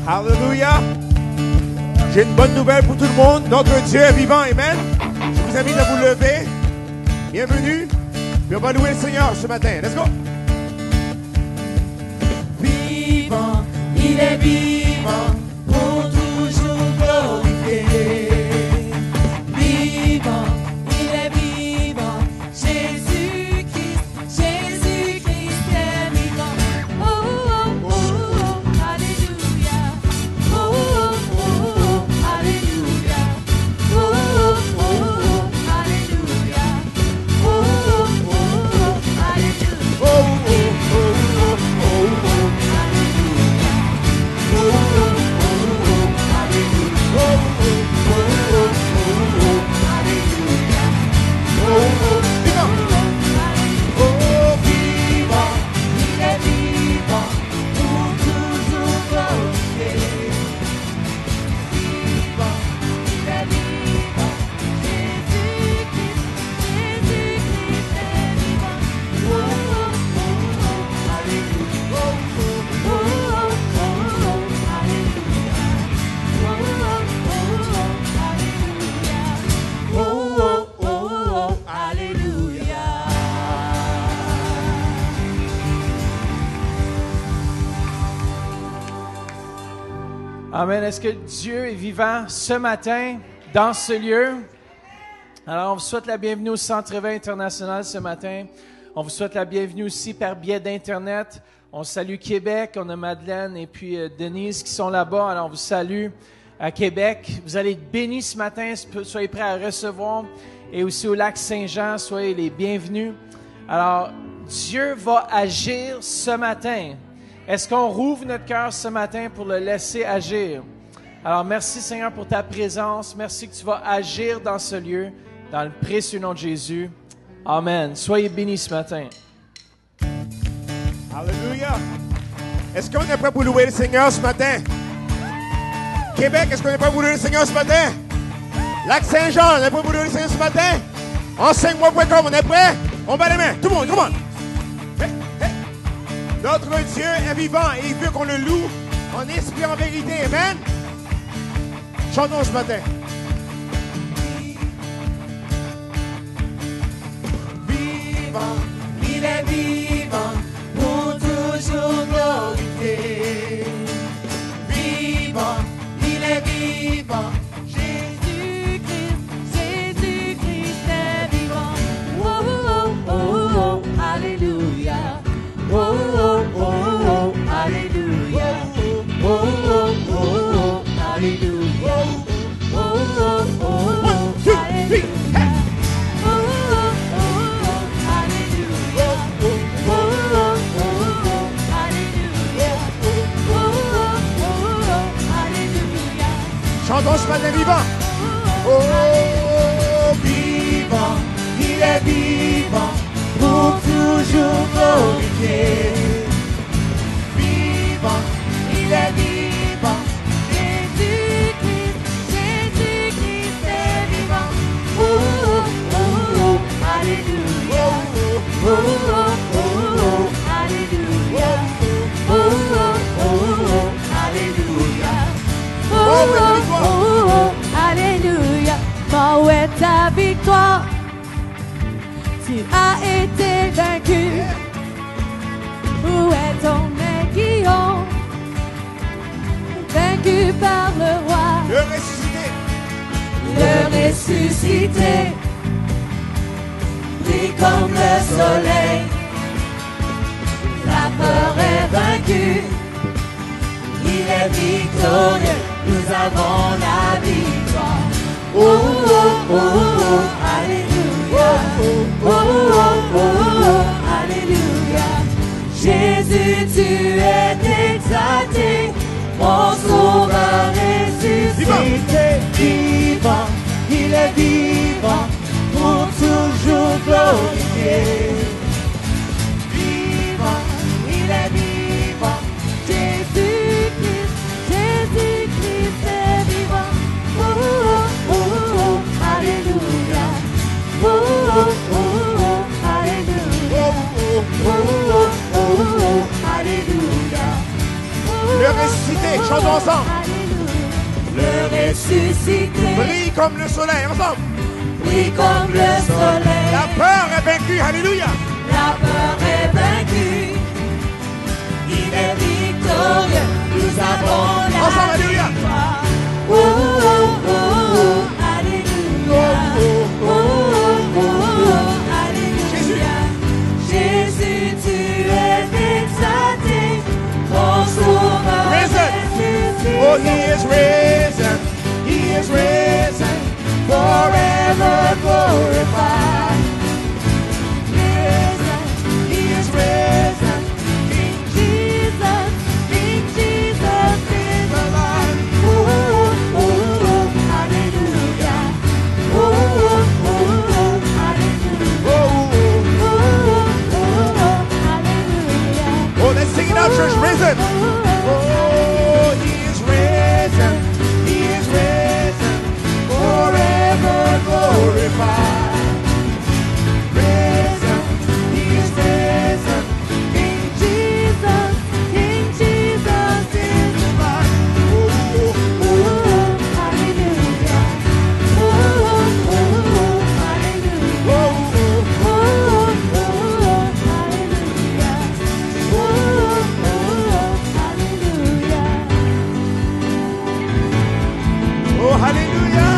Alléluia. J'ai une bonne nouvelle pour tout le monde. Notre Dieu est vivant. Amen. Je vous invite à vous lever. Bienvenue. Puis on va louer le Seigneur ce matin. Let's go. Vivant, il est vivant, pour toujours glorifié. Vivant, il est vivant, Jésus-Christ est vivant. Oh, oh, oh, oh, alléluia. Oh, oh, oh, alléluia. Oh, oh, oh, alléluia. Oh, oh, oh, alléluia. Oh, oh, oh, oh, oh, oh. Amen. Est-ce que Dieu est vivant ce matin dans ce lieu? Alors, on vous souhaite la bienvenue au Centre Éveil International ce matin. On vous souhaite la bienvenue aussi par biais d'Internet. On salue Québec. On a Madeleine et puis Denise qui sont là-bas. Alors, on vous salue à Québec. Vous allez être bénis ce matin. Soyez prêts à recevoir. Et aussi au lac Saint-Jean, soyez les bienvenus. Alors, Dieu va agir ce matin. Est-ce qu'on rouvre notre cœur ce matin pour le laisser agir? Alors, merci Seigneur pour ta présence. Merci que tu vas agir dans ce lieu, dans le précieux nom de Jésus. Amen. Soyez bénis ce matin. Alléluia. Est-ce qu'on est prêt pour louer le Seigneur ce matin? Québec, est-ce qu'on est prêt pour louer le Seigneur ce matin? Lac Saint-Jean, on est prêt pour louer le Seigneur ce matin? Enseigne-moi.com, on est prêt? On bat les mains. Tout le monde, come on. Hey, hey. Notre Dieu est vivant et il veut qu'on le loue en esprit, en vérité. Amen. Chantons ce matin. Vivant, il est vivant, pour toujours glorifié. Vivant, il est vivant, Jésus-Christ est vivant. Oh, oh, oh, oh, alléluia. Oh, oh, oh, oh, alléluia. Oh, oh, oh, oh, alléluia. Oh, oh, oh, oh, alléluia. Chantons ce matin vivant. Oh, vivant, il est vivant, pour toujours glorifié. Vivant, il est vivant, Jésus-Christ est vivant. Oh, oh, oh, alléluia. Oh, oh, oh, alléluia. Oh, oh, oh, alléluia. Oh, oh, oh, alléluia. Ma où est ta victoire? Tu as été vaincu. Où est ton aiguillon? Vaincu par le roi. Le ressuscité. Brille comme le soleil. La peur est vaincue. Il est victorieux. Nous avons la victoire. Oh, oh, oh, oh, alléluia. Oh, oh, oh, oh, alléluia. Jésus, tu es exalté, mon sauveur ressuscité. Vivant, il est vivant, pour toujours glorifié. Vivant, il est vivant, Jésus-Christ est vivant. Oh, oh, oh, alléluia. Oh, oh, oh, alléluia. Oh, oh, oh, alléluia. Le ressuscité. Allez, chantons ensemble. Le ressuscité Brille comme le soleil, ensemble. brille comme le soleil. La peur est vaincue, alléluia. La peur est vaincue. Il est victorieux. Nous avons la Ensemble, alléluia. victoire. Oh, oh, oh, oh, alléluia. Oh, oh, oh, oh, alléluia. Jésus, tu es exalté. Ton sauveur Risen. ressuscité. Oh, he is risen. He is risen. Forever glorified. Risen, he is risen. King Jesus is alive. Oh, oh, oh, hallelujah. Oh, oh, oh, hallelujah. Oh, Oh, oh, oh, hallelujah. oh, let's sing it out, church. Risen. Oh, he is risen. He is risen. Forever glorified. Risen. He is risen. King Jesus is alive. Oh, Oh, hallelujah. Oh, hallelujah. oh, oh. Oh, hallelujah. Oh, hallelujah. Oh, alléluia.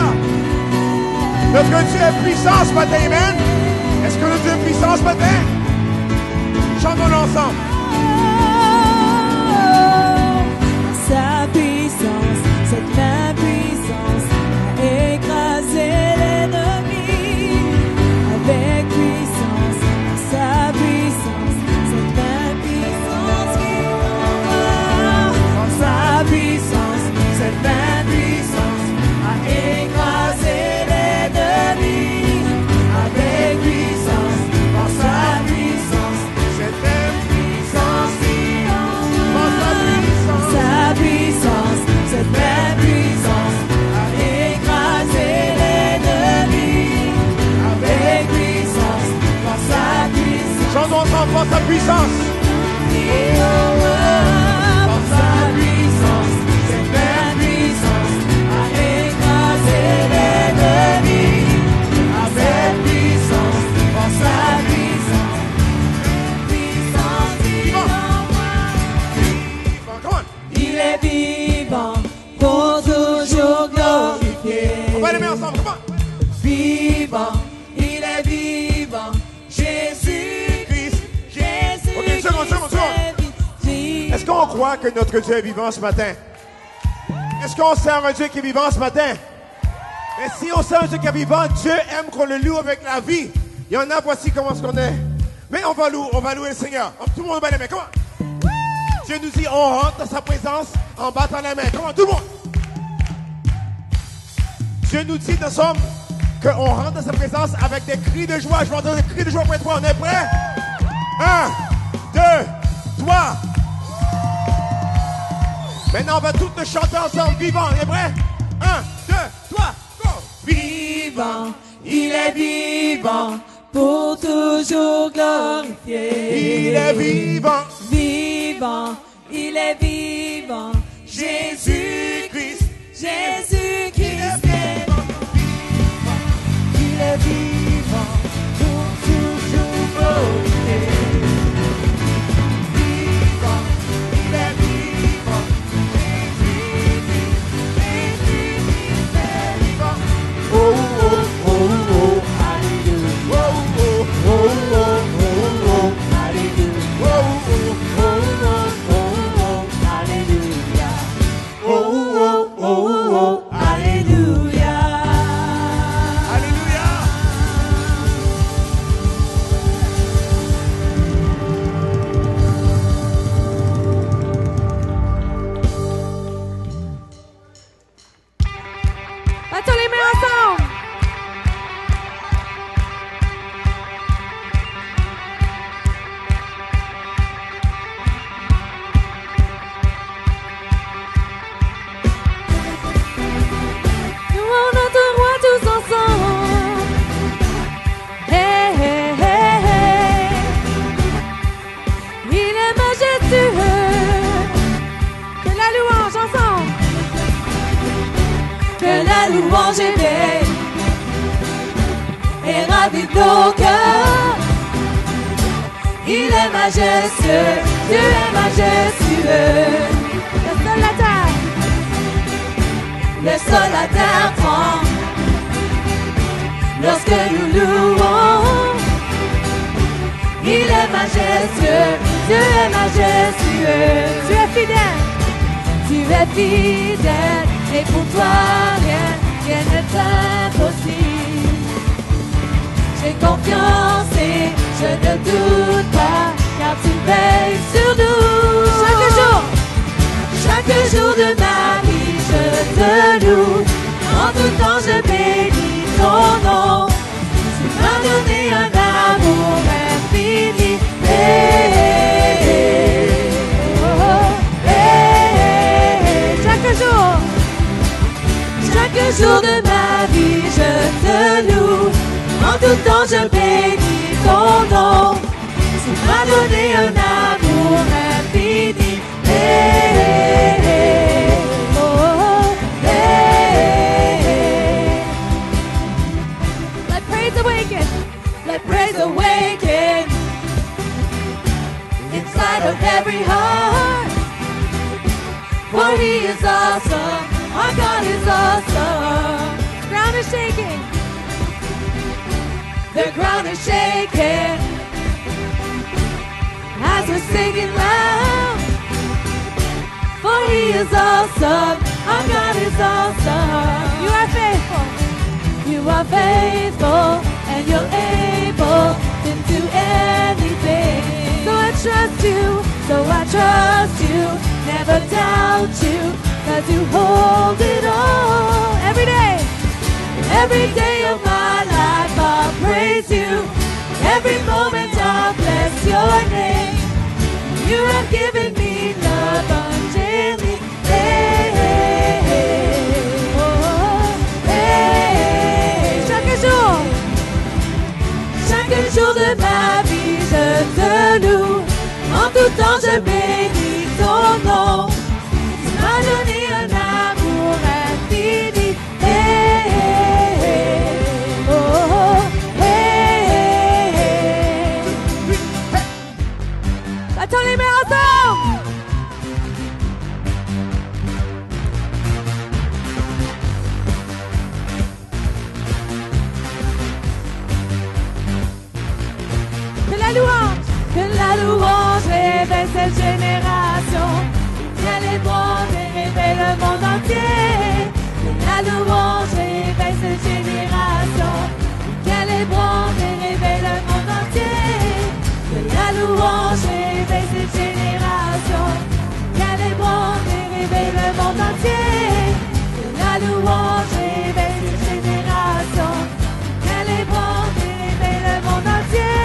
Notre Dieu est puissant ce matin, amen. Est-ce que notre Dieu est puissant ce matin? Chantons ensemble. Sa puissance, cette main puissance a écrasé l'ennemi. Avec puissance, sa puissance, cette main puissance qui envoie. Sa puissance, cette main puissance a écrasé l'ennemi. Avec puissance, par sa puissance, Cette même puissance qui par sa puissance. sa puissance, cette même puissance a écrasé l'ennemi. Avec puissance, par sa puissance, Chantons ensemble par sa puissance. par sa puissance, cette même puissance a écrasé l'ennemi. Avec puissance, par sa puissance, puissance qui envoie. Come on. Il est vivant, pour toujours glorifié. On va les mettre ensemble. Come on. Vivant, il est vivant. Jésus-Christ, Jésus. Ok, une seconde. Est-ce qu'on croit que notre Dieu est vivant ce matin? Est-ce qu'on sert un Dieu qui est vivant ce matin? Mais si on sert un Dieu qui est vivant, Dieu aime qu'on le loue avec la vie. Il y en a, voici comment ce qu'on est. Mais on va louer le Seigneur. Tout le monde bat les mains. Comment? Dieu nous dit, on rentre dans sa présence en battant les mains. Comment? Tout le monde. Dieu nous dit dans Somme qu'on rentre dans sa présence avec des cris de joie. Je vais entendre des cris de joie pour toi. On est prêts? 1, 2, 3. Maintenant, on va tous le chanter ensemble. Vivant, on est prêts? 1, 2, 3, go! Vivant, il est vivant, pour toujours glorifié. Il est vivant. Vivant, il est vivant. Jésus-Christ, Jésus-Christ est Il est vivant. pour toujours glorifié. Vivant. Il est vivant. Jésus-Christ est vivant. Oh, oh, oh, oh. Alléluia. Oh, oh, oh, oh, oh, oh. Alléluia. Oh, oh, Oh, oh, oh, oh, alléluia. oh, la louange éveille et ravive nos cœurs. Il est majestueux, Dieu est majestueux. Le sol à terre tremble lorsque nous louons. Il est majestueux, Dieu est majestueux. Tu es fidèle, tu es fidèle, et pour toi rien n'est impossible. J'ai confiance et je ne doute pas, car tu veilles sur nous. Chaque jour de ma vie, je te loue. En tout temps, je bénis ton nom. Tu m'as donné un amour infini. Chaque jour de ma vie, je te loue. En tout temps, je bénis ton nom. Tu m'as donné un amour infini. Let praise awaken. Let praise awaken inside of every heart. For He is awesome. Our God is awesome. The ground is shaking. The ground is shaking as we're singing loud. For He is awesome. Our God is awesome. You are faithful. You are faithful, and you're able to do anything. So I trust you. So I trust you. Never doubt you, 'cause you hold it all. Every day of my life I'll praise you. Every moment I'll bless your name. You have given me love undaily. Hey, hey, hey. Oh, hey. Chaque jour de ma vie je te loue. En tout temps je bénis ton nom. Tu m'as donné un amour infini. Hey, hey, hey. Oh, hey, hey, hey. Attends les mains ensemble. Que la louange réveille cette génération. Qu'elle ébranle et réveille le monde entier. Que la louange réveille cette génération. Qu'elle ébranle et réveille le monde entier. Que la louange réveille cette génération. Qu'elle ébranle et réveille le monde entier. Que la louange réveille cette génération. Qu'elle ébranle et réveille le monde entier.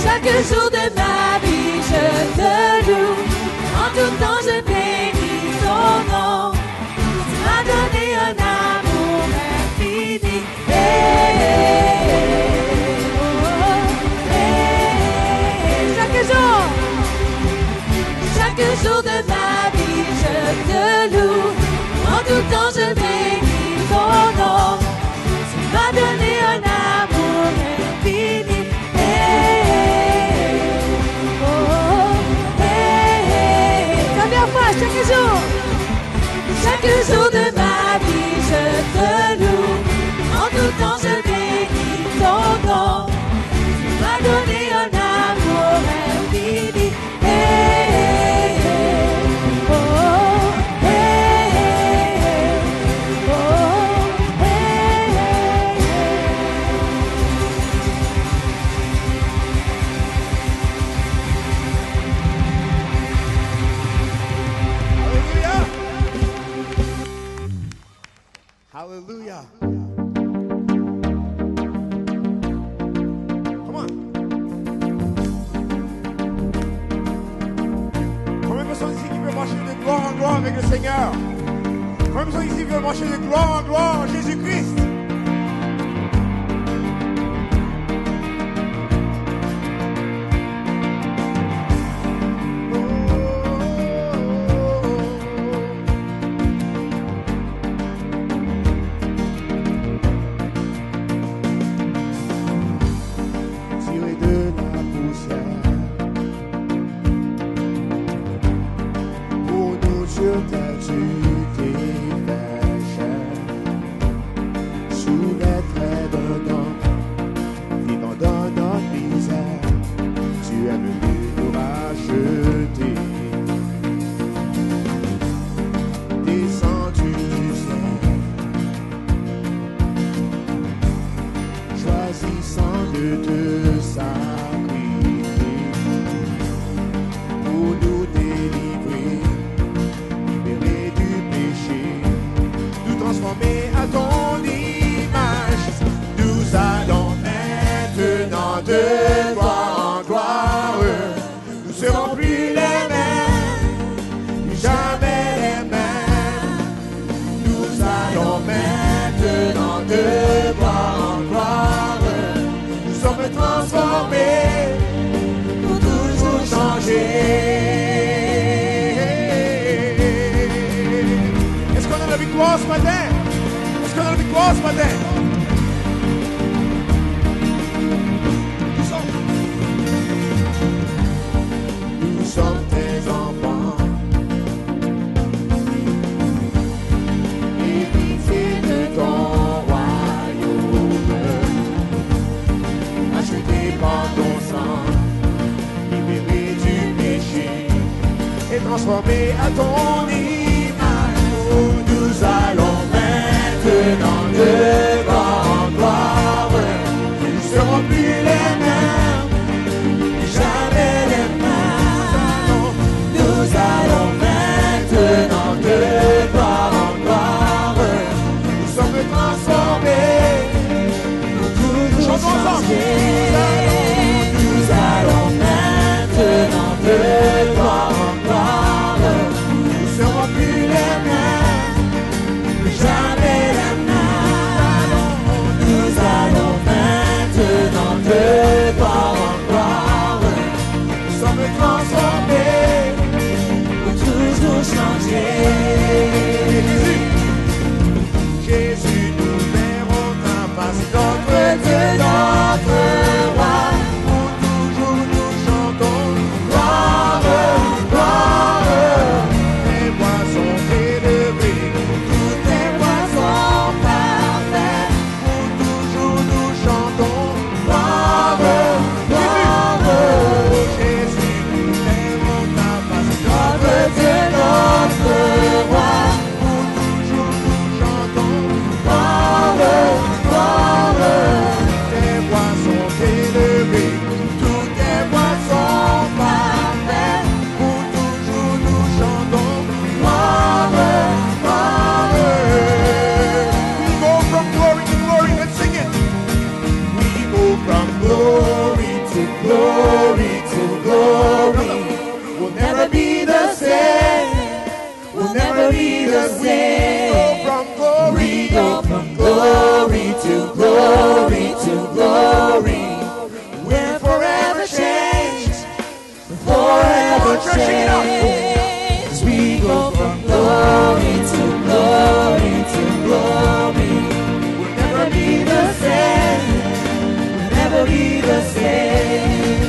Chaque jour de ma vie je te loue. En tout temps je bénis ton nom. Tu m'as donné un amour infini. Hey, hey, oh, hey. Chaque jour de ma vie je te loue. En tout temps je bénis ton nom. Tu m'as donné un amour infini. Chaque jour de ma vie je te loue. En tout temps je bénis ton nom. Tu m'as donné un amour infini. Hey, hey, hey. Oh, hey, hey, hey. Oh, hey, hey, Hallelujah. Come on. Combien de personnes ici qui peuvent marcher de gloire en gloire avec le Seigneur? Comme ça, ici, il veut marcher de gloire en gloire, Jésus-Christ. Ce matin? Est-ce qu'on a la victoire ce matin? Nous sommes tes enfants, héritiers de ton royaume, achetés par ton sang, libérés du péché et transformés à ton image. Nous allons maintenant de gloire en gloire. Nous ne serons plus les mêmes, jamais les mêmes. Nous allons maintenant de gloire en gloire. Nous sommes transformés, nous toujours changés. Nous allons maintenant de gloire en gloire. Nous ne serons plus les mêmes. De gloire en gloire, nous sommes transformés, pour toujours changer. Jésus, nous verrons ta face, notre Dieu, notre roi. Pour toujours nous chantons gloire, gloire. Tes voix sont élevées, toutes tes voix sont parfaites. Pour toujours nous chantons gloire, gloire. Jésus, nous verrons ta face, notre Dieu, notre roi. Pour toujours nous chantons gloire, gloire. Tes voix sont élevées, toutes tes voix sont parfaites. Pour toujours nous chantons gloire, gloire. We go from glory to glory, let's sing it. We go from glory to glory to glory. We'll never be the same. We'll never be the same. We go from glory to glory to glory. We're forever changed. Forever changed. We go from glory to glory to glory. We'll never be the same. We'll never be the same.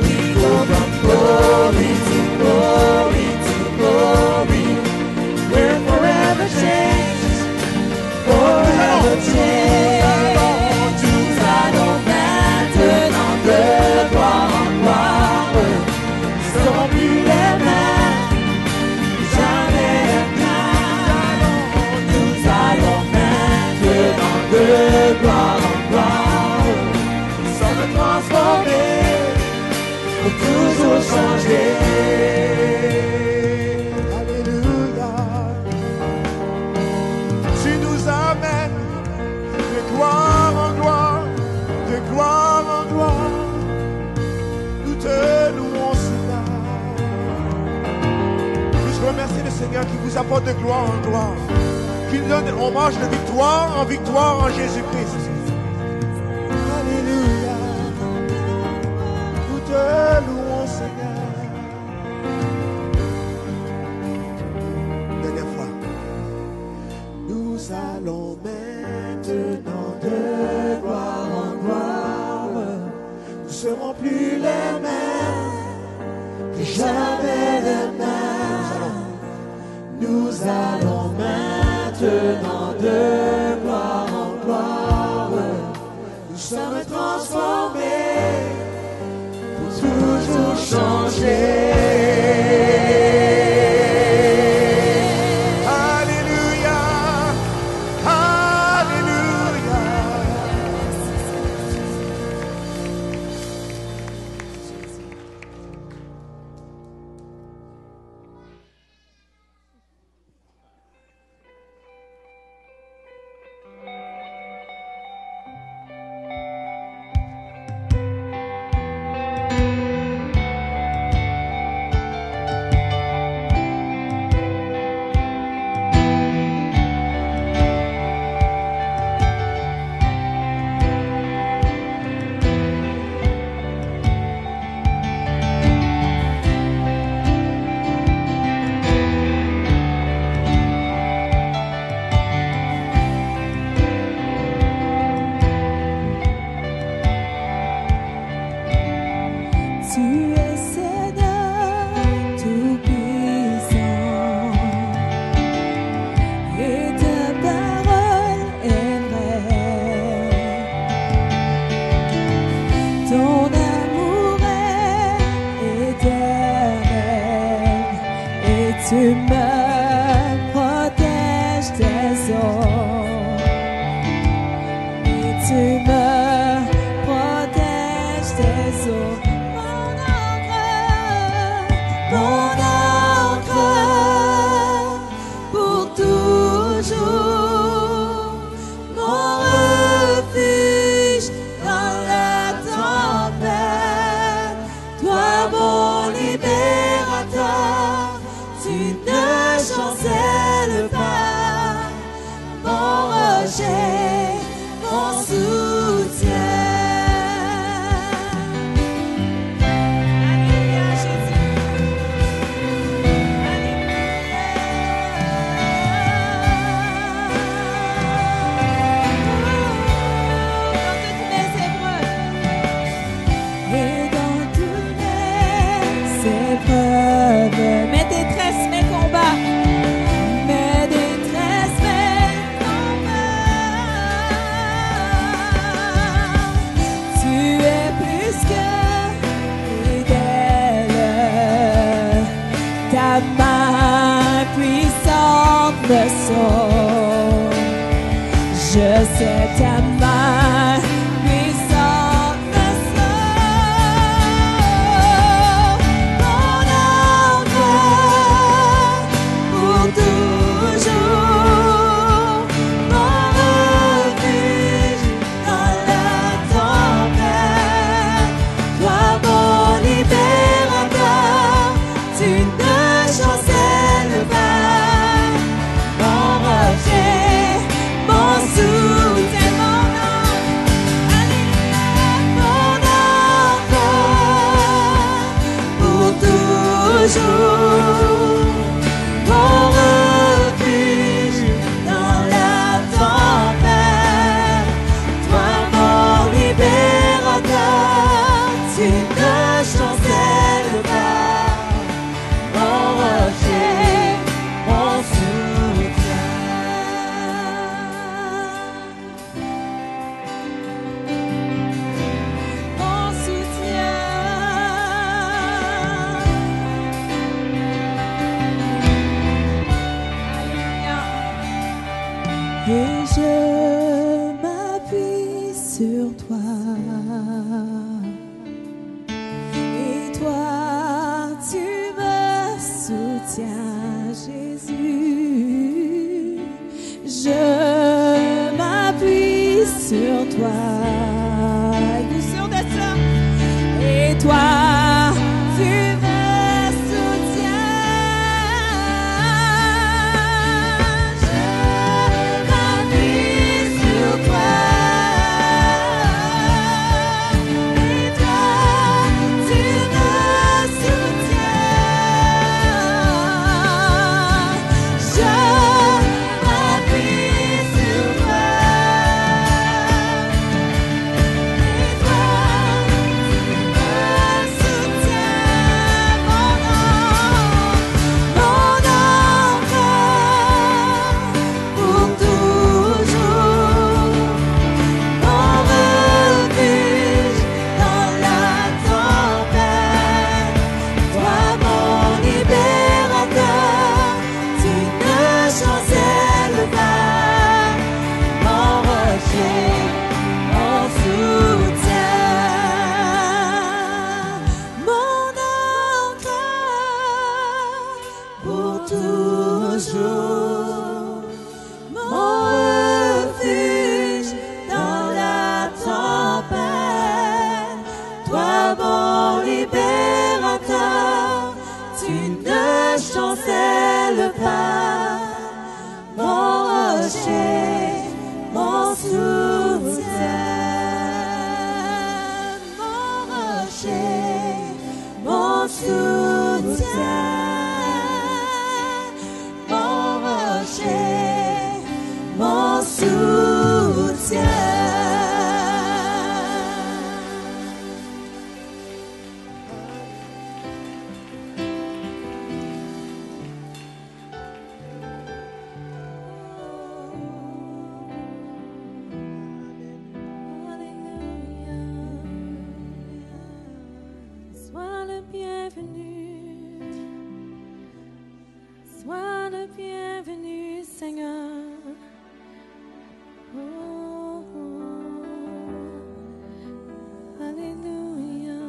We go from glory to glory to glory. We're forever changed. Forever changed. Nous allons maintenant de gloire en gloire. Nous serons plus les mêmes, jamais les mêmes. Nous allons maintenant de gloire en gloire. Nous sommes transformés, pour toujours changer. Alléluia. Tu nous amènes de gloire en gloire, de gloire en gloire. Nous te louons, Seigneur. Je remercie le Seigneur qui vous apporte de gloire en gloire. Qui nous donne hommage de victoire en victoire en Jésus-Christ. Alléluia. Nous te louons, Seigneur. Dernière fois. Nous allons maintenant de gloire en gloire. Nous ne serons plus les mêmes. Jamais les mêmes. Nous allons maintenant de gloire en gloire. Nous sommes transformés pour toujours changer. Alléluia, Alléluia. Tu me soutiens. jour, mon refuge dans la tempête. Toi, mon libérateur, tu ne chancelles pas. Mon rocher, mon soutien. Mon rocher, mon soutien. Mon rocher, mon soutien. Sois le bienvenu. Sois le bienvenu, Seigneur. Oh, oh. Alléluia.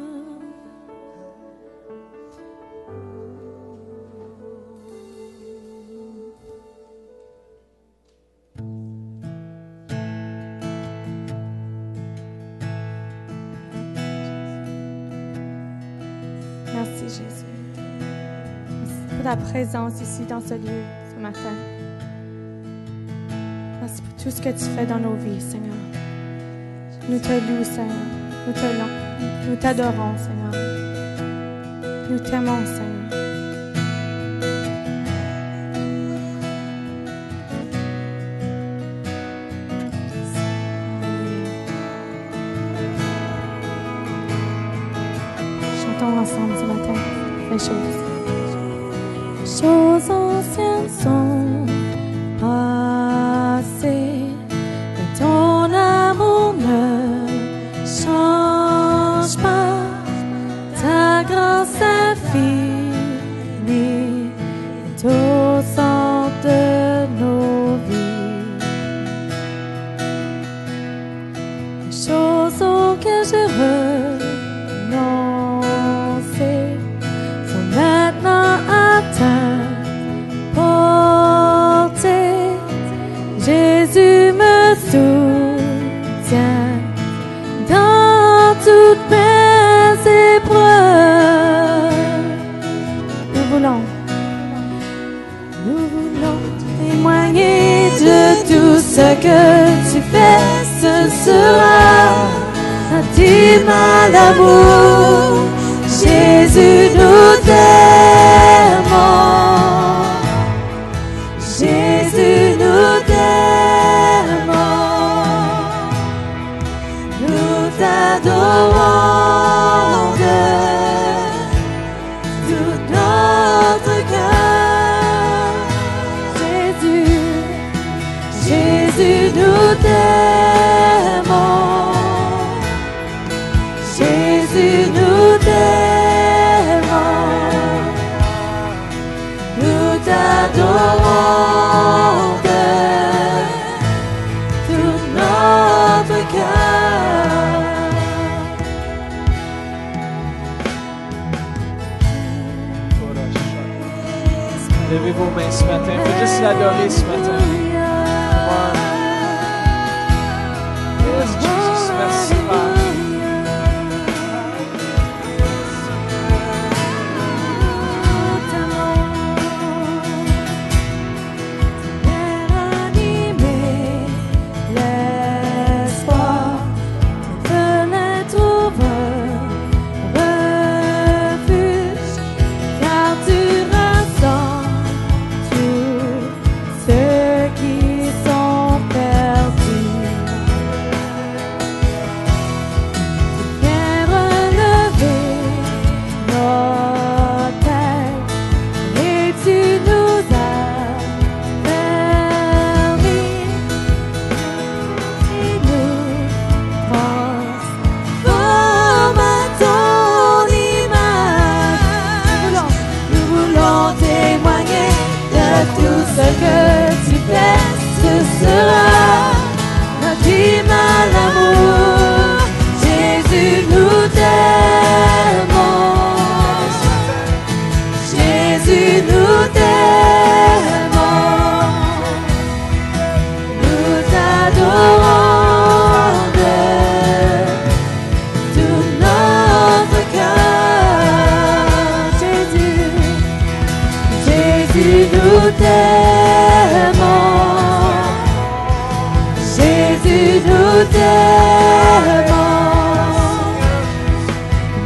Merci Jésus. Merci pour ta présence ici dans ce lieu ce matin. Merci pour tout ce que tu fais dans nos vies, Seigneur. Nous te louons, Seigneur. Nous t'adorons, Seigneur. Nous t'aimons, Seigneur. Chantons ensemble ce matin les choses. Choses anciennes sont passées, et ton amour ne change pas. Ta grâce infinie est au centre de nos vies. Les choses auxquelles j'ai renoncé sont maintenant à ta portée. Jésus me soutient dans toutes mes épreuves. Nous voulons témoigner de tout ce que tu fais. Ce sera intime à l'amour. Jésus, nous t'aimons. Jésus, nous t'aimons. Nous t'adorons de tout notre cœur. Jésus, Jésus, nous t'aimons. Jésus, nous t'aimons. Nous t'adorons de tout notre cœur. Levez vos mains ce matin. Faites juste l'adorer ce matin. Wow. Yes, Jesus. Merci, Père.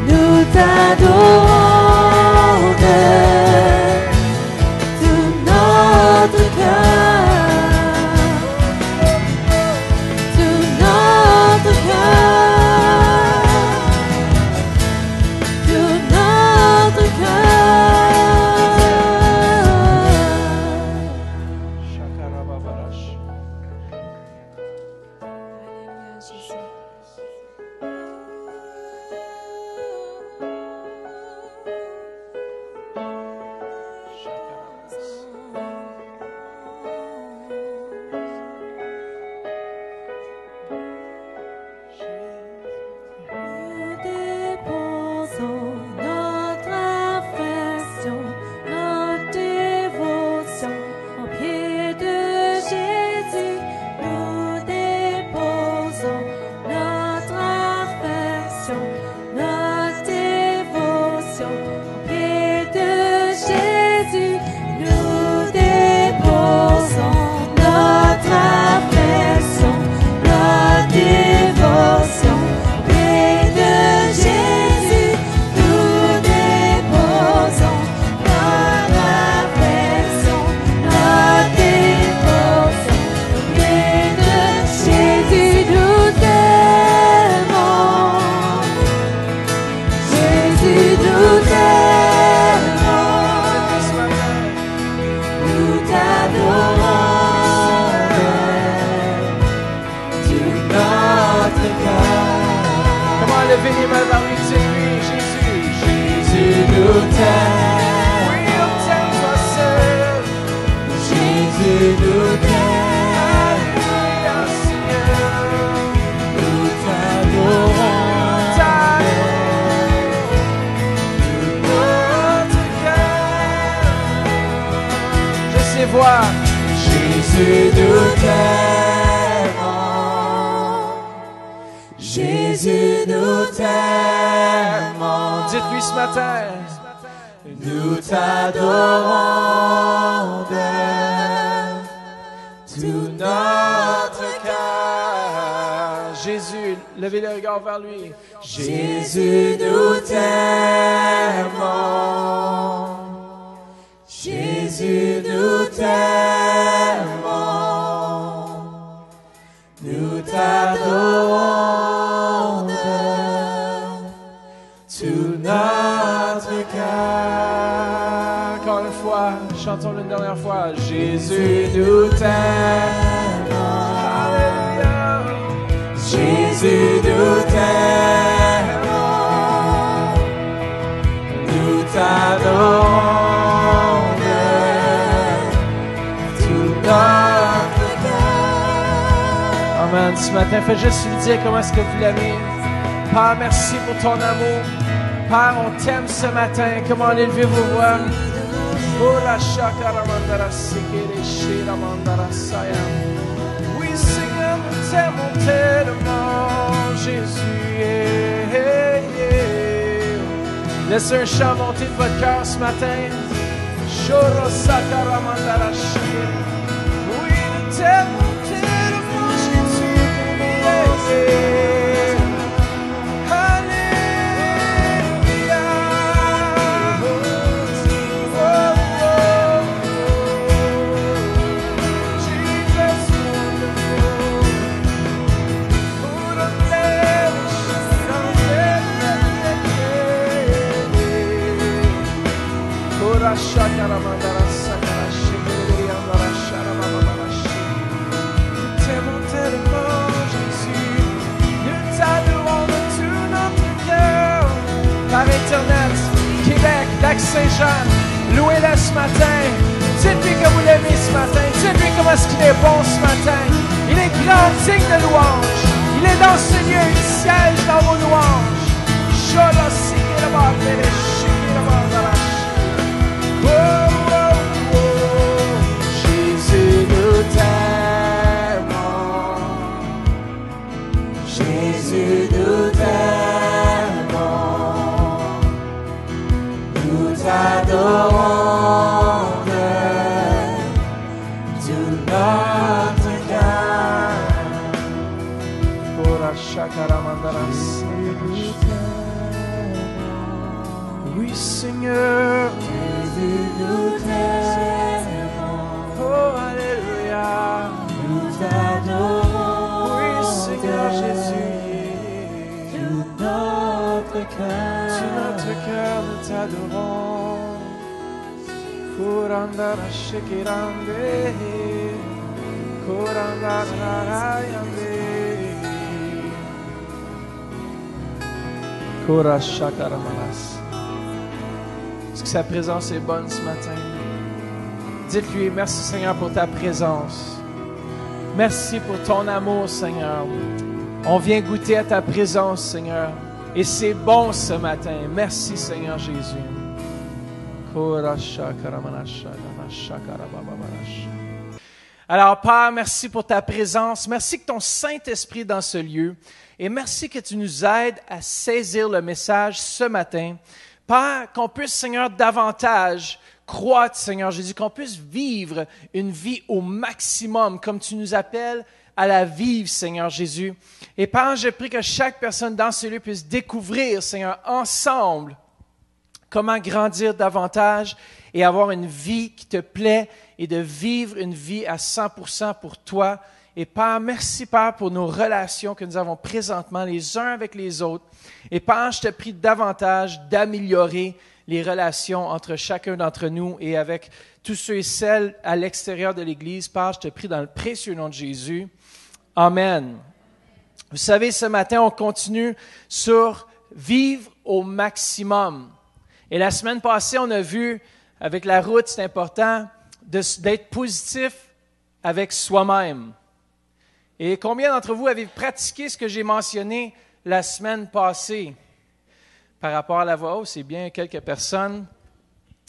nous t'adorons de tout notre cœur, tout notre cœur, tout notre Nous déposons notre affection, notre dévotion aux pieds de Jésus. Nous déposons notre affection, notre dévotion aux pieds de Jésus. Nous déposons notre affection, notre dévotion aux pieds de Jésus. Nous déposons notre affection, notre dévotion aux pieds de Jésus. Nous t'aimons, Jésus, nous t'aimons, nous t'adorons tout notre cœur. Comment lever les mains vers lui, dis-lui, Jésus. Jésus, nous t'aimons, Oui, on t'aime, toi seul. Jésus, nous t'aimons, Alléluia, Seigneur. nous t'adorons Notre cœur. Je sais voir. Jésus, nous t'aimons, Jésus, nous t'aimons. Dites-lui ce matin. Nous t'adorons de tout notre cœur. Jésus, levez le regard vers lui. Jésus, nous t'aimons. Jésus, nous t'aimons. Nous t'adorons de tout notre cœur. Encore une fois, chantons-le une dernière fois. Jésus, nous t'aimons. Alléluia. Jésus, nous t'aimons. Nous t'adorons de tout notre cœur. Amen. Ce matin, faites juste lui dire comment est-ce que vous l'aimez. Père, merci pour ton amour. Père, on t'aime ce matin. Comment élever vos voix? Oh, la shakara mandara sikere shira mandara saya. Oui, Seigneur, nous t'aimons tellement, Jésus. Yeah, yeah. Laissez un chant monter de votre cœur ce matin. Shoro sakara mandara shira. Oui, nous t'aimons tellement, Jésus. Yeah, yeah. Alléluia. Oh, oh, Jesus, wonderful. Put a blemish on everything. Pura shakara mandara sakara shikiri andara shara mama shi. Nous t'aimons tellement, Jésus. Nous t'adorons de tout notre cœur. Par Internet, Québec, Lac-Saint-Jean, louez-le ce matin. Dites-lui que vous l'aimez ce matin. Dites-lui comment est-ce qu'il est bon ce matin. Il est grand, digne de louange. Il est dans ce lieu, il siège dans vos louanges. Shola sikira bafere shikira bandara shi. Oh, oh, oh. Jésus, nous t'aimons. Jésus, nous t'aimons. Nous t'adorons de tout notre cœur. Shakaramandaras. Oui, Seigneur. Oh, Alléluia. Oui, Seigneur Jésus. Tout notre cœur, nous t'adorons. Kurandara shekirande. Kurandara yande. Kurashakaramas. Est-ce que sa présence est bonne ce matin? Dites-lui, merci Seigneur pour ta présence. Merci pour ton amour, Seigneur. On vient goûter à ta présence, Seigneur. Et c'est bon ce matin. Merci, Seigneur Jésus. Alors, Père, merci pour ta présence. Merci que ton Saint-Esprit est dans ce lieu. Et merci que tu nous aides à saisir le message ce matin. Père, qu'on puisse, Seigneur, davantage croître, Seigneur Jésus, qu'on puisse vivre une vie au maximum, comme tu nous appelles à la vivre, Seigneur Jésus. Et Père, je prie que chaque personne dans ce lieu puisse découvrir, Seigneur, ensemble, comment grandir davantage et avoir une vie qui te plaît et de vivre une vie à 100% pour toi. Et Père, merci Père pour nos relations que nous avons présentement les uns avec les autres. Et Père, je te prie davantage d'améliorer les relations entre chacun d'entre nous et avec tous ceux et celles à l'extérieur de l'Église. Père, je te prie dans le précieux nom de Jésus. Amen. Vous savez, ce matin, on continue sur vivre au maximum. Et la semaine passée, on a vu, avec la route, c'est important d'être positif avec soi-même. Et combien d'entre vous avez pratiqué ce que j'ai mentionné la semaine passée? Par rapport à la voix haute, c'est bien quelques personnes.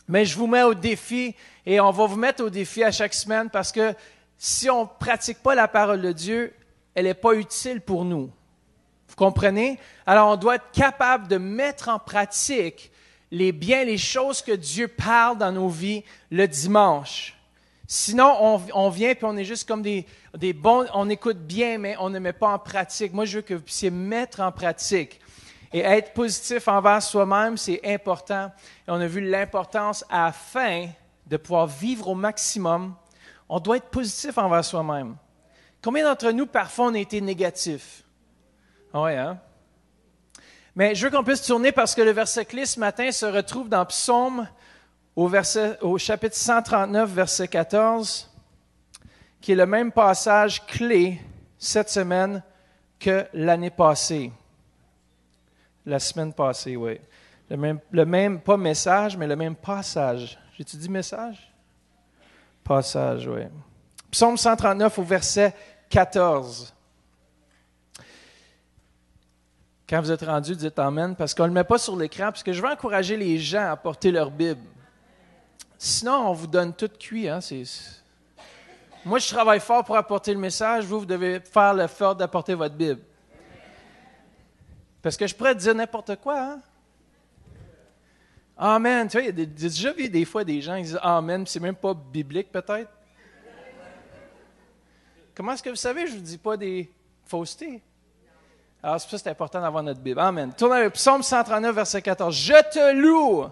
Mais je vous mets au défi et on va vous mettre au défi à chaque semaine parce que si on ne pratique pas la parole de Dieu, elle n'est pas utile pour nous. Vous comprenez? Alors, on doit être capable de mettre en pratique les choses que Dieu parle dans nos vies le dimanche. Sinon, on vient et on est juste comme des bons, on écoute bien, mais on ne met pas en pratique. Moi, je veux que vous puissiez mettre en pratique. Et être positif envers soi-même, c'est important. Et on a vu l'importance afin de pouvoir vivre au maximum. On doit être positif envers soi-même. Combien d'entre nous, parfois, on a été négatifs? Oui, hein? Mais je veux qu'on puisse tourner parce que le verset clé ce matin se retrouve dans Psaume au chapitre 139, verset 14, qui est le même passage clé cette semaine que l'année passée. La semaine passée, oui. Le même, pas message, mais le même passage. J'ai-tu dit message? Passage, oui. Psaume 139 au verset 14. Quand vous êtes rendu, dites Amen, parce qu'on ne le met pas sur l'écran, parce que je veux encourager les gens à porter leur Bible. Sinon, on vous donne tout cuit. Hein? Moi, je travaille fort pour apporter le message. Vous devez faire l'effort d'apporter votre Bible. Parce que je pourrais te dire n'importe quoi. Hein? Amen. Tu vois, j'ai déjà vu des fois des gens qui disent Amen, c'est même pas biblique peut-être. Comment est-ce que vous savez, je ne vous dis pas des faussetés? Alors, c'est pour ça que c'est important d'avoir notre Bible. Amen. Tournez avec Psaume 139, verset 14. « Je te loue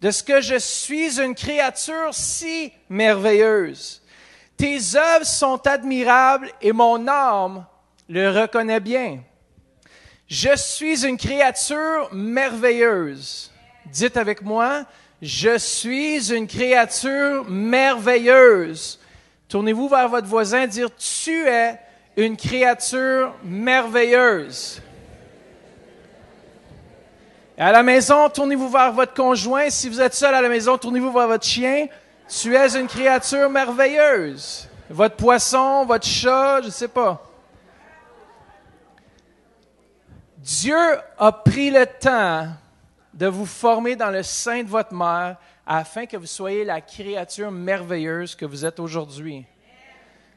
de ce que je suis une créature si merveilleuse. Tes œuvres sont admirables et mon âme le reconnaît bien. Je suis une créature merveilleuse. » Dites avec moi, « Je suis une créature merveilleuse. » Tournez-vous vers votre voisin et dire, « Tu es une créature merveilleuse. » Et à la maison, tournez-vous vers votre conjoint. Si vous êtes seul à la maison, tournez-vous vers votre chien. « Tu es une créature merveilleuse. » Votre poisson, votre chat, je ne sais pas. Dieu a pris le temps de vous former dans le sein de votre mère afin que vous soyez la créature merveilleuse que vous êtes aujourd'hui.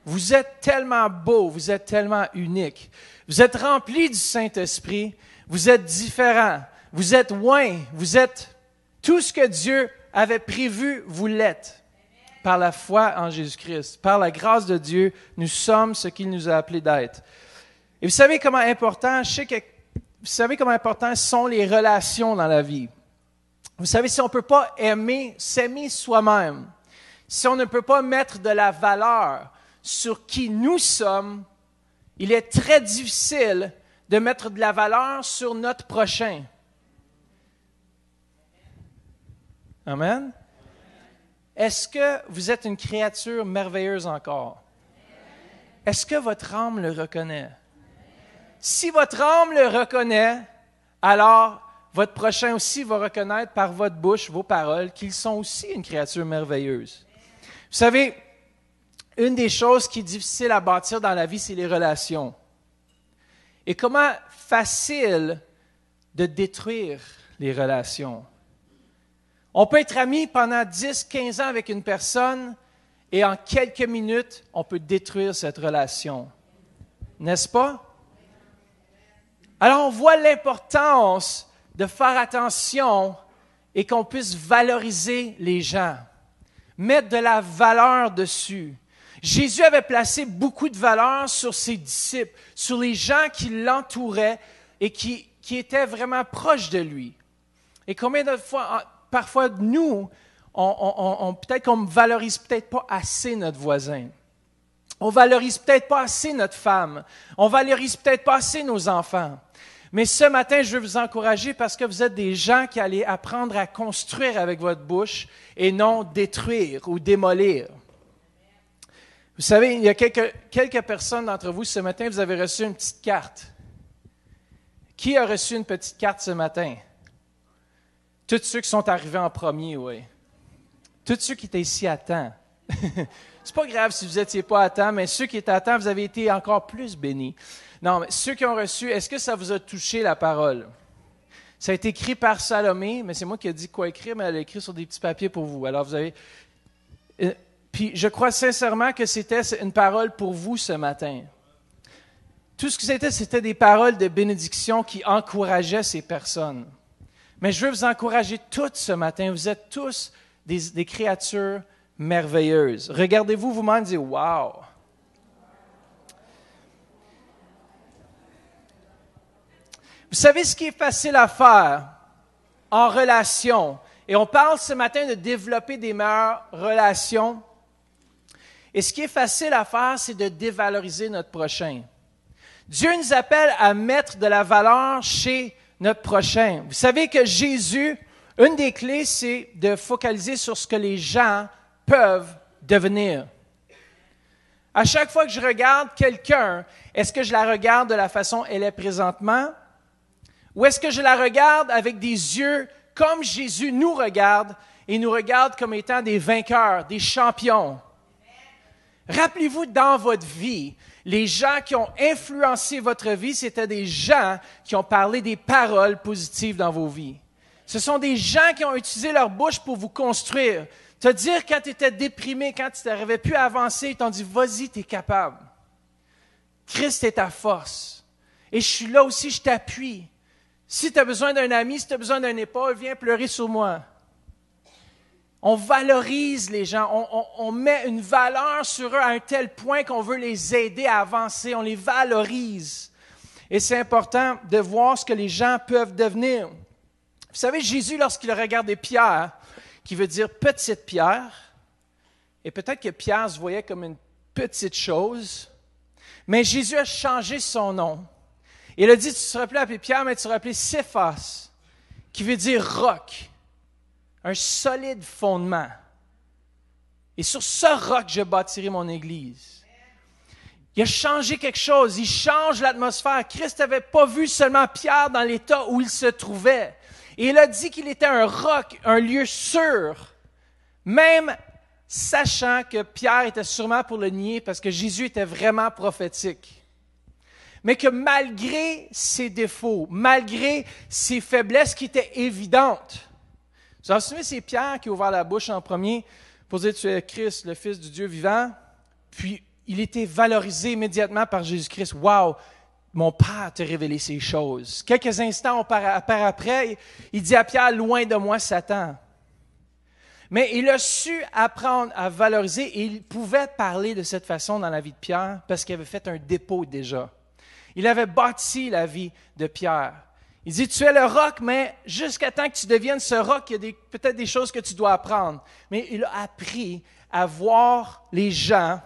Vous êtes tellement beau, vous êtes tellement unique. Vous êtes rempli du Saint-Esprit, vous êtes différent, vous êtes oint, vous êtes tout ce que Dieu avait prévu, vous l'êtes. Par la foi en Jésus-Christ, par la grâce de Dieu, nous sommes ce qu'il nous a appelés d'être. Et vous savez comment important, vous savez comment important sont les relations dans la vie. Vous savez, si on ne peut pas s'aimer soi-même, si on ne peut pas mettre de la valeur sur qui nous sommes, il est très difficile de mettre de la valeur sur notre prochain. Amen. Est-ce que vous êtes une créature merveilleuse encore? Est-ce que votre âme le reconnaît? Si votre âme le reconnaît, alors votre prochain aussi va reconnaître par votre bouche, vos paroles, qu'ils sont aussi une créature merveilleuse. Vous savez, une des choses qui est difficile à bâtir dans la vie, c'est les relations. Et comment facile de détruire les relations. On peut être ami pendant 10, 15 ans avec une personne et en quelques minutes, on peut détruire cette relation. N'est-ce pas? Alors, on voit l'importance de faire attention et qu'on puisse valoriser les gens, mettre de la valeur dessus. Jésus avait placé beaucoup de valeur sur ses disciples, sur les gens qui l'entouraient et qui étaient vraiment proches de lui. Et combien de fois, parfois, nous, peut-être qu'on ne valorise peut-être pas assez notre voisin. On ne valorise peut-être pas assez notre femme. On ne valorise peut-être pas assez nos enfants. Mais ce matin, je veux vous encourager parce que vous êtes des gens qui allez apprendre à construire avec votre bouche et non détruire ou démolir. Vous savez, il y a quelques personnes d'entre vous ce matin, vous avez reçu une petite carte. Qui a reçu une petite carte ce matin? Tous ceux qui sont arrivés en premier, oui. Tous ceux qui étaient ici à temps. C'est pas grave si vous n'étiez pas à temps, mais ceux qui étaient à temps, vous avez été encore plus bénis. Non, mais ceux qui ont reçu, est-ce que ça vous a touché la parole? Ça a été écrit par Salomé, mais c'est moi qui ai dit quoi écrire, mais elle a écrit sur des petits papiers pour vous. Alors vous avez... Puis je crois sincèrement que c'était une parole pour vous ce matin. Tout ce que c'était des paroles de bénédiction qui encourageaient ces personnes. Mais je veux vous encourager toutes ce matin. Vous êtes tous des créatures merveilleuses. Regardez-vous vous-même et dites « Wow! » Vous savez ce qui est facile à faire en relation? Et on parle ce matin de développer des meilleures relations. Et ce qui est facile à faire, c'est de dévaloriser notre prochain. Dieu nous appelle à mettre de la valeur chez notre prochain. Vous savez que Jésus, une des clés, c'est de focaliser sur ce que les gens peuvent devenir. À chaque fois que je regarde quelqu'un, est-ce que je la regarde de la façon elle est présentement? Ou est-ce que je la regarde avec des yeux comme Jésus nous regarde et nous regarde comme étant des vainqueurs, des champions? Rappelez-vous, dans votre vie, les gens qui ont influencé votre vie, c'était des gens qui ont parlé des paroles positives dans vos vies. Ce sont des gens qui ont utilisé leur bouche pour vous construire. Te dire quand tu étais déprimé, quand tu n'arrivais plus à avancer, ils t'ont dit « Vas-y, tu es capable. Christ est ta force. Et je suis là aussi, je t'appuie. Si tu as besoin d'un ami, si tu as besoin d'un épaule, viens pleurer sur moi. » On valorise les gens, on met une valeur sur eux à un tel point qu'on veut les aider à avancer, on les valorise. Et c'est important de voir ce que les gens peuvent devenir. Vous savez, Jésus, lorsqu'il a regardé Pierre, qui veut dire petite pierre, et peut-être que Pierre se voyait comme une petite chose, mais Jésus a changé son nom. Il a dit, tu ne seras plus appelé Pierre, mais tu seras appelé Céphas, qui veut dire roc. Un solide fondement. Et sur ce roc, je bâtirai mon Église. Il a changé quelque chose. Il change l'atmosphère. Christ n'avait pas vu seulement Pierre dans l'état où il se trouvait. Et il a dit qu'il était un roc, un lieu sûr. Même sachant que Pierre était sûrement pour le nier parce que Jésus était vraiment prophétique. Mais que malgré ses défauts, malgré ses faiblesses qui étaient évidentes, vous vous souvenez, c'est Pierre qui a ouvert la bouche en premier pour dire « Tu es Christ, le Fils du Dieu vivant ». Puis, il était valorisé immédiatement par Jésus-Christ. « Wow, mon Père t'a révélé ces choses. » Quelques instants après, il dit à Pierre « Loin de moi, Satan ». Mais il a su apprendre à valoriser et il pouvait parler de cette façon dans la vie de Pierre parce qu'il avait fait un dépôt déjà. Il avait bâti la vie de Pierre. Il dit, tu es le roc, mais jusqu'à temps que tu deviennes ce roc, il y a peut-être des choses que tu dois apprendre. Mais il a appris à voir les gens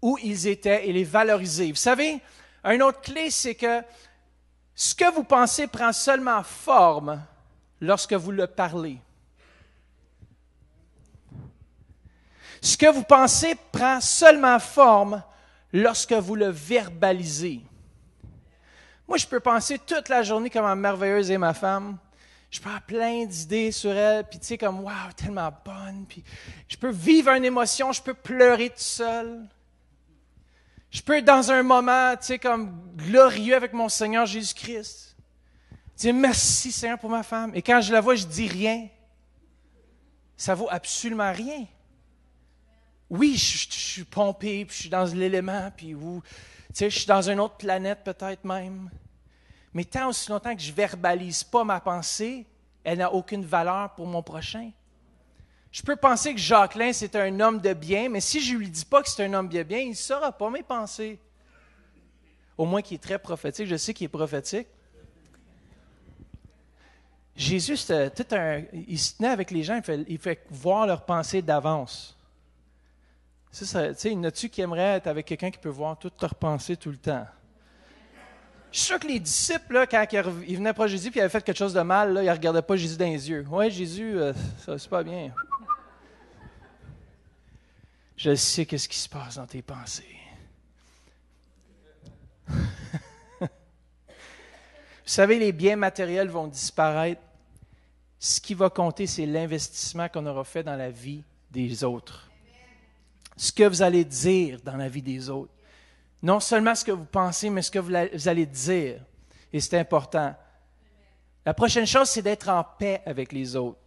où ils étaient et les valoriser. Vous savez, une autre clé, c'est que ce que vous pensez prend seulement forme lorsque vous le parlez. Ce que vous pensez prend seulement forme lorsque vous le verbalisez. Moi, je peux penser toute la journée comment merveilleuse est ma femme. Je peux avoir plein d'idées sur elle, puis tu sais, comme, wow, tellement bonne. Puis je peux vivre une émotion, je peux pleurer tout seul. Je peux être dans un moment, tu sais, comme glorieux avec mon Seigneur Jésus-Christ. Dire merci, Seigneur, pour ma femme. Et quand je la vois, je dis rien. Ça vaut absolument rien. Oui, je suis pompé, puis je suis dans l'élément, puis tu sais, je suis dans une autre planète peut-être même. Mais tant aussi longtemps que je ne verbalise pas ma pensée, elle n'a aucune valeur pour mon prochain. Je peux penser que Jacqueline, c'est un homme de bien, mais si je ne lui dis pas que c'est un homme de bien, il ne saura pas mes pensées. Au moins qu'il est très prophétique, je sais qu'il est prophétique. Jésus, il se tenait avec les gens, il fait voir leurs pensées d'avance. Tu sais, il y en a-tu qui aimerait être avec quelqu'un qui peut voir toutes leurs pensées tout le temps? Je suis sûr que les disciples, là, quand ils venaient proche de Jésus et ils avaient fait quelque chose de mal, là, ils ne regardaient pas Jésus dans les yeux. « Ouais, Jésus, ça c'est pas bien. » Je sais qu'est-ce qui se passe dans tes pensées. Vous savez, les biens matériels vont disparaître. Ce qui va compter, c'est l'investissement qu'on aura fait dans la vie des autres. Ce que vous allez dire dans la vie des autres. Non seulement ce que vous pensez, mais ce que vous allez dire. Et c'est important. La prochaine chose, c'est d'être en paix avec les autres.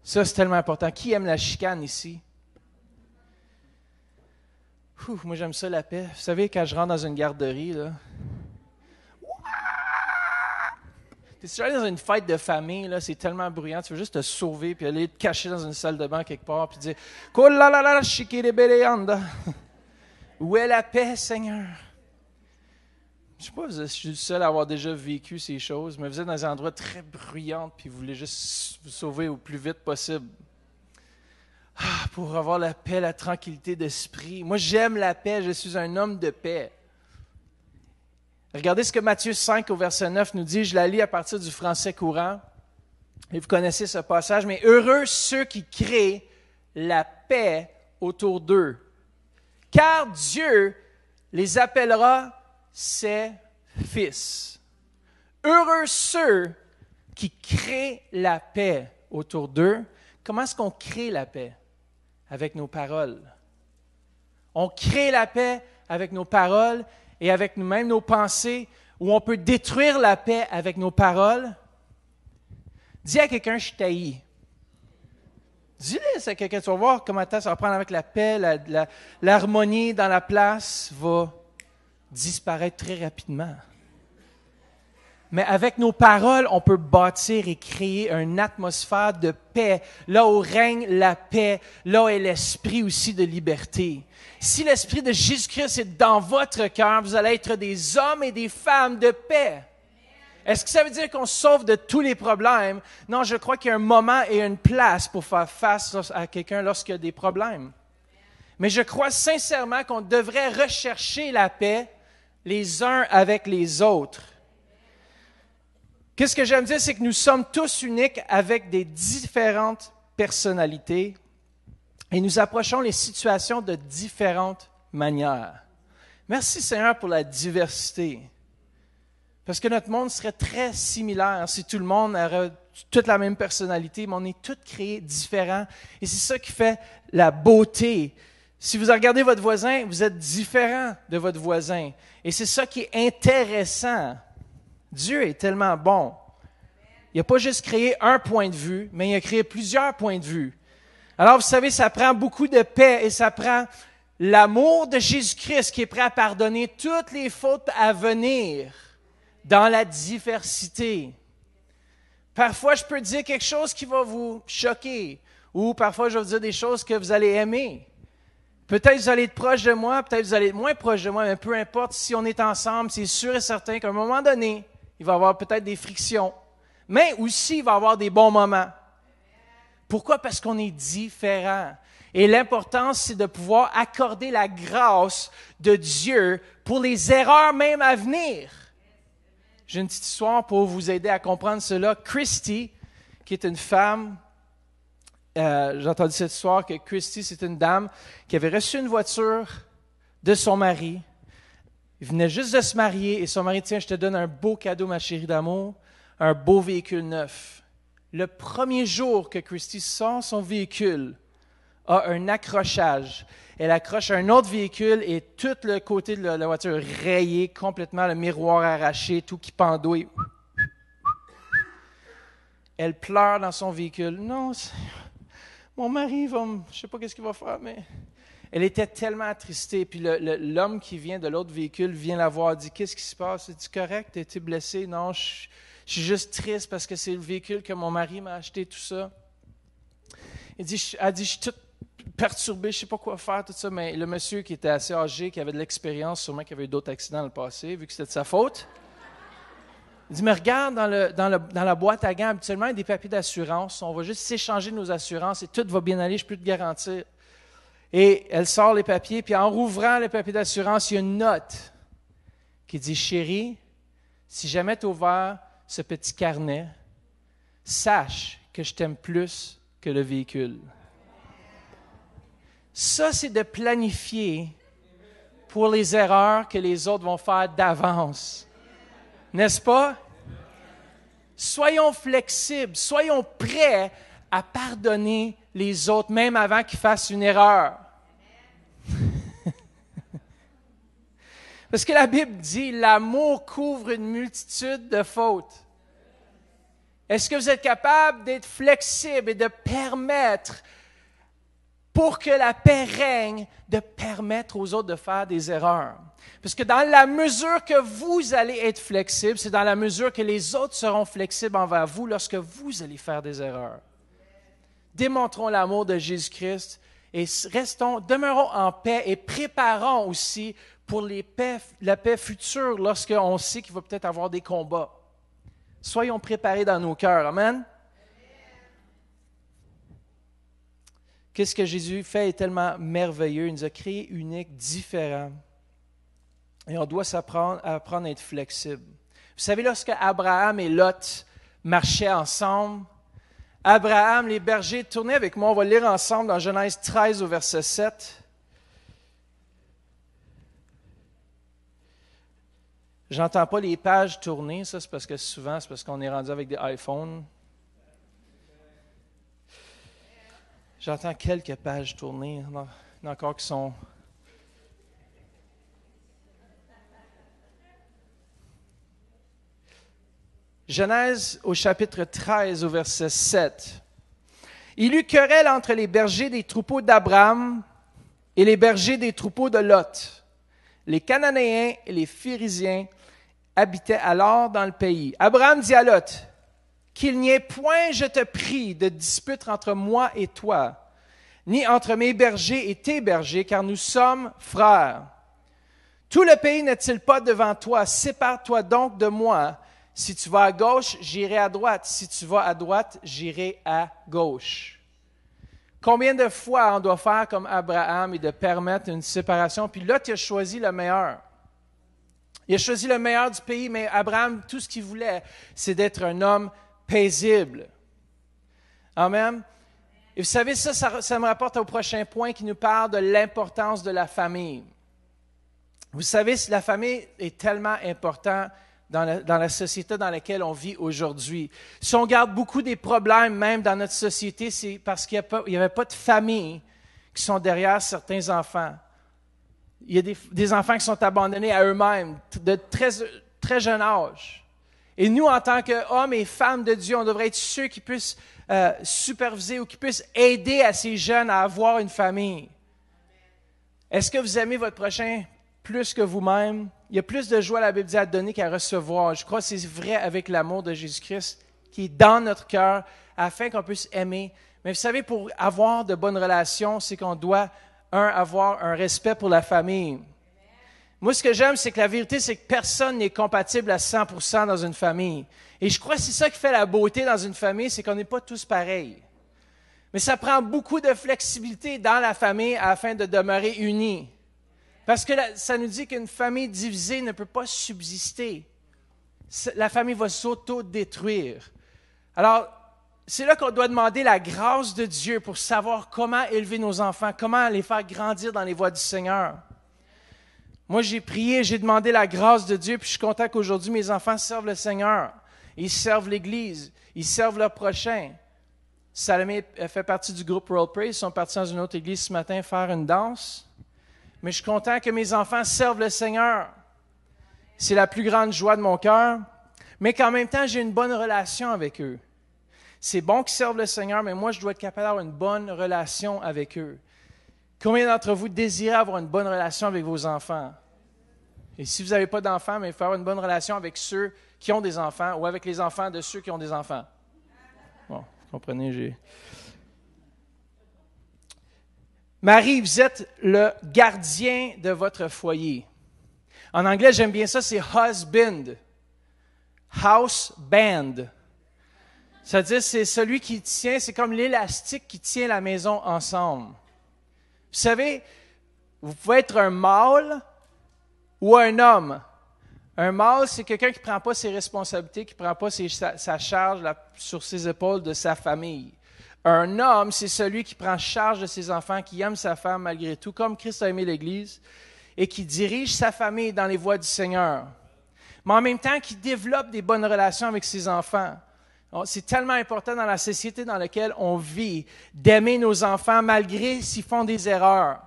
Ça, c'est tellement important. Qui aime la chicane ici? Moi, j'aime ça, la paix. Vous savez, quand je rentre dans une garderie, là... Si tu vas aller dans une fête de famille, là, c'est tellement bruyant, tu veux juste te sauver puis aller te cacher dans une salle de bain quelque part puis dire « Où est la paix, Seigneur? » Je ne sais pas si je suis le seul à avoir déjà vécu ces choses, mais vous êtes dans des endroits très bruyants puis vous voulez juste vous sauver au plus vite possible. Pour avoir la paix, la tranquillité d'esprit. Moi, j'aime la paix, je suis un homme de paix. Regardez ce que Matthieu 5 au verset 9 nous dit, je la lis à partir du français courant, et vous connaissez ce passage, mais heureux ceux qui créent la paix autour d'eux, car Dieu les appellera ses fils. Heureux ceux qui créent la paix autour d'eux. Comment est-ce qu'on crée la paix? Avec nos paroles. On crée la paix avec nos paroles, et avec nous-mêmes, nos pensées, où on peut détruire la paix avec nos paroles. Dis à quelqu'un, je t'haïs. Dis-le à quelqu'un, tu vas voir comment ça va prendre avec la paix, l'harmonie dans la place va disparaître très rapidement. Mais avec nos paroles, on peut bâtir et créer une atmosphère de paix, là où règne la paix, là où est l'esprit aussi de liberté. Si l'esprit de Jésus-Christ est dans votre cœur, vous allez être des hommes et des femmes de paix. Est-ce que ça veut dire qu'on se sauve de tous les problèmes? Non, je crois qu'il y a un moment et une place pour faire face à quelqu'un lorsqu'il y a des problèmes. Mais je crois sincèrement qu'on devrait rechercher la paix les uns avec les autres. Qu'est-ce que j'aime dire, c'est que nous sommes tous uniques avec des différentes personnalités et nous approchons les situations de différentes manières. Merci Seigneur pour la diversité. Parce que notre monde serait très similaire si tout le monde aurait toute la même personnalité, mais on est tous créés différents. Et c'est ça qui fait la beauté. Si vous regardez votre voisin, vous êtes différent de votre voisin. Et c'est ça qui est intéressant. Dieu est tellement bon. Il n'a pas juste créé un point de vue, mais il a créé plusieurs points de vue. Alors, vous savez, ça prend beaucoup de paix et ça prend l'amour de Jésus-Christ qui est prêt à pardonner toutes les fautes à venir dans la diversité. Parfois, je peux dire quelque chose qui va vous choquer ou parfois, je vais vous dire des choses que vous allez aimer. Peut-être vous allez être proche de moi, peut-être vous allez être moins proche de moi, mais peu importe, si on est ensemble, c'est sûr et certain qu'à un moment donné, il va y avoir peut-être des frictions, mais aussi il va y avoir des bons moments. Pourquoi? Parce qu'on est différents. Et l'important, c'est de pouvoir accorder la grâce de Dieu pour les erreurs même à venir. J'ai une petite histoire pour vous aider à comprendre cela. Christy, qui est une femme, j'ai entendu cette histoire que Christy, c'est une dame qui avait reçu une voiture de son mari. Il venait juste de se marier et son mari, tiens, je te donne un beau cadeau, ma chérie d'amour, un beau véhicule neuf. Le premier jour que Christy sort son véhicule, a un accrochage. Elle accroche un autre véhicule et tout le côté de la voiture rayé, complètement le miroir arraché, tout qui pendouille. Elle pleure dans son véhicule. Non, mon mari va je ne sais pas qu'est-ce qu'il va faire, mais... Elle était tellement attristée. Puis l'homme qui vient de l'autre véhicule vient la voir, dit, qu'est-ce qui se passe? Es-tu correct? As-tu blessé? Non, je suis juste triste parce que c'est le véhicule que mon mari m'a acheté, tout ça. Elle dit, je suis toute perturbée, je ne sais pas quoi faire, tout ça. Mais le monsieur qui était assez âgé, qui avait de l'expérience, sûrement qu'il avait eu d'autres accidents dans le passé, vu que c'était de sa faute, il dit, mais regarde, dans la boîte à gants, habituellement, il y a des papiers d'assurance. On va juste s'échanger nos assurances et tout va bien aller, je peux te garantir. Et elle sort les papiers, puis en rouvrant les papiers d'assurance, il y a une note qui dit, chérie, si jamais tu as ouvert ce petit carnet, sache que je t'aime plus que le véhicule. Ça, c'est de planifier pour les erreurs que les autres vont faire d'avance. N'est-ce pas? Soyons flexibles, soyons prêts à pardonner les autres, même avant qu'ils fassent une erreur. Parce que la Bible dit, l'amour couvre une multitude de fautes. Est-ce que vous êtes capable d'être flexible et de permettre, pour que la paix règne, de permettre aux autres de faire des erreurs? Parce que dans la mesure que vous allez être flexible, c'est dans la mesure que les autres seront flexibles envers vous lorsque vous allez faire des erreurs. Démontrons l'amour de Jésus-Christ et demeurons en paix et préparons aussi pour la paix future lorsqu'on sait qu'il va peut-être avoir des combats. Soyons préparés dans nos cœurs. Amen. Qu'est-ce que Jésus fait est tellement merveilleux. Il nous a créés uniques, différents. Et on doit apprendre à être flexible. Vous savez, lorsque Abraham et Lot marchaient ensemble, Abraham, les bergers, tournez avec moi, on va lire ensemble dans Genèse 13 au verset 7. J'entends pas les pages tourner, ça c'est parce qu'on est rendu avec des iPhones. J'entends quelques pages tourner, il y en a encore qui sont... Genèse au chapitre 13 au verset 7. Il eut querelle entre les bergers des troupeaux d'Abraham et les bergers des troupeaux de Lot. Les Cananéens et les Phérésiens habitaient alors dans le pays. Abraham dit à Lot, « Qu'il n'y ait point, je te prie, de dispute entre moi et toi, ni entre mes bergers et tes bergers, car nous sommes frères. Tout le pays n'est-il pas devant toi? Sépare-toi donc de moi. Si tu vas à gauche, j'irai à droite. Si tu vas à droite, j'irai à gauche. » Combien de fois on doit faire comme Abraham et de permettre une séparation? Puis Lot, il a choisi le meilleur. Il a choisi le meilleur du pays, mais Abraham, tout ce qu'il voulait, c'est d'être un homme paisible. Amen. Et vous savez, ça me rapporte au prochain point qui nous parle de l'importance de la famille. Vous savez, la famille est tellement importante dans la société dans laquelle on vit aujourd'hui. Si on regarde beaucoup des problèmes, même dans notre société, c'est parce qu'il n'y avait pas de famille qui sont derrière certains enfants. Il y a des enfants qui sont abandonnés à eux-mêmes de très, très jeune âge. Et nous, en tant qu'hommes et femmes de Dieu, on devrait être ceux qui puissent superviser ou qui puissent aider à ces jeunes à avoir une famille. Est-ce que vous aimez votre prochain plus que vous-même? Il y a plus de joie, la Bible dit, à donner qu'à recevoir. Je crois que c'est vrai avec l'amour de Jésus-Christ qui est dans notre cœur afin qu'on puisse aimer. Mais vous savez, pour avoir de bonnes relations, c'est qu'on doit avoir un respect pour la famille. Moi, ce que j'aime, c'est que la vérité, c'est que personne n'est compatible à 100% dans une famille. Et je crois que c'est ça qui fait la beauté dans une famille, c'est qu'on n'est pas tous pareils. Mais ça prend beaucoup de flexibilité dans la famille afin de demeurer unis. Parce que ça nous dit qu'une famille divisée ne peut pas subsister. La famille va s'auto-détruire. Alors, c'est là qu'on doit demander la grâce de Dieu pour savoir comment élever nos enfants, comment les faire grandir dans les voies du Seigneur. Moi, j'ai prié, j'ai demandé la grâce de Dieu, puis je suis content qu'aujourd'hui, mes enfants servent le Seigneur. Ils servent l'Église, ils servent leur prochain. Salomé fait partie du groupe Royal Praise, ils sont partis dans une autre église ce matin faire une danse. Mais je suis content que mes enfants servent le Seigneur. C'est la plus grande joie de mon cœur, mais qu'en même temps, j'ai une bonne relation avec eux. C'est bon qu'ils servent le Seigneur, mais moi, je dois être capable d'avoir une bonne relation avec eux. Combien d'entre vous désirez avoir une bonne relation avec vos enfants? Et si vous n'avez pas d'enfants, mais il faut avoir une bonne relation avec ceux qui ont des enfants ou avec les enfants de ceux qui ont des enfants. Bon, vous comprenez, Marie, vous êtes le gardien de votre foyer. En anglais, j'aime bien ça, c'est husband. House band. C'est-à-dire, c'est celui qui tient, c'est comme l'élastique qui tient la maison ensemble. Vous savez, vous pouvez être un mâle ou un homme. Un mâle, c'est quelqu'un qui ne prend pas ses responsabilités, qui ne prend pas sa charge sur ses épaules de sa famille. Un homme, c'est celui qui prend charge de ses enfants, qui aime sa femme malgré tout, comme Christ a aimé l'Église, et qui dirige sa famille dans les voies du Seigneur. Mais en même temps, qui développe des bonnes relations avec ses enfants. C'est tellement important dans la société dans laquelle on vit d'aimer nos enfants malgré s'ils font des erreurs.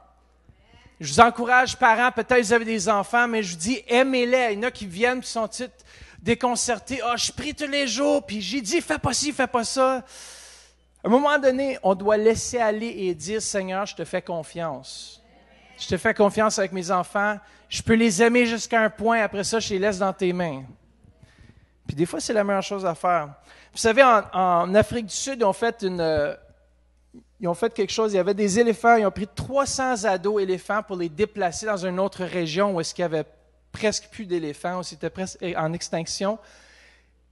Je vous encourage, parents, peut-être vous avez des enfants, mais je vous dis, aimez-les. Il y en a qui viennent et sont déconcertés. « Ah, je prie tous les jours, puis j'ai dit, fais pas ci, fais pas ça. » À un moment donné, on doit laisser aller et dire, « Seigneur, je te fais confiance. Je te fais confiance avec mes enfants. Je peux les aimer jusqu'à un point. Après ça, je les laisse dans tes mains. » Puis des fois, c'est la meilleure chose à faire. Vous savez, en Afrique du Sud, ils ont fait quelque chose. Il y avait des éléphants. Ils ont pris 300 ados éléphants pour les déplacer dans une autre région où est-ce qu'il y avait presque plus d'éléphants, où c'était presque en extinction.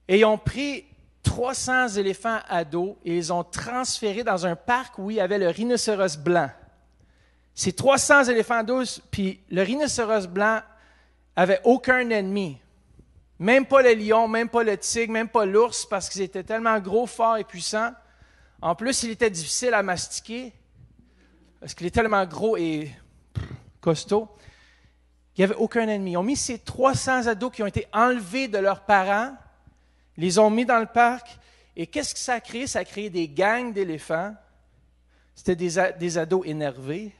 Et ils ont pris 300 éléphants ados et ils ont transféré dans un parc où il y avait le rhinocéros blanc. Ces 300 éléphants ados, puis le rhinocéros blanc avait aucun ennemi. Même pas le lion, même pas le tigre, même pas l'ours, parce qu'ils étaient tellement gros, forts et puissants. En plus, il était difficile à mastiquer, parce qu'il est tellement gros et costaud. Il n'y avait aucun ennemi. Ils ont mis ces 300 ados qui ont été enlevés de leurs parents, les ont mis dans le parc, et qu'est-ce que ça a créé? Ça a créé des gangs d'éléphants. C'était des ados énervés,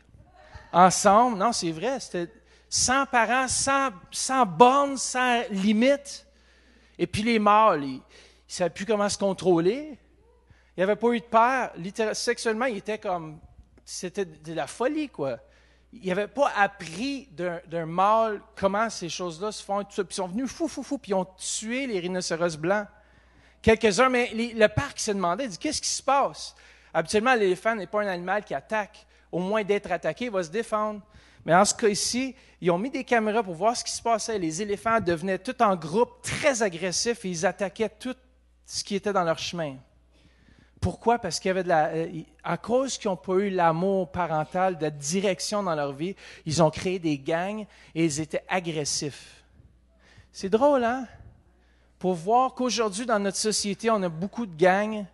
ensemble. Non, c'est vrai, c'était sans parents, sans bornes, sans limites. Et puis les mâles, ils ne savaient plus comment se contrôler. Il n'y avait pas eu de père. Sexuellement, c'était de la folie, quoi. Ils n'avaient pas appris d'un mâle comment ces choses-là se font. Puis ils sont venus fou, puis ils ont tué les rhinocéros blancs. Quelques-uns, mais le parc s'est demandé, dit, qu'est-ce qui se passe? Habituellement, l'éléphant n'est pas un animal qui attaque. Au moins d'être attaqué, il va se défendre. Mais en ce cas ici, ils ont mis des caméras pour voir ce qui se passait. Les éléphants devenaient tout en groupe très agressifs et ils attaquaient tout ce qui était dans leur chemin. Pourquoi? Parce qu'il y avait à cause qu'ils n'ont pas eu l'amour parental, de direction dans leur vie, ils ont créé des gangs et ils étaient agressifs. C'est drôle, hein? Pour voir qu'aujourd'hui, dans notre société, on a beaucoup de gangs,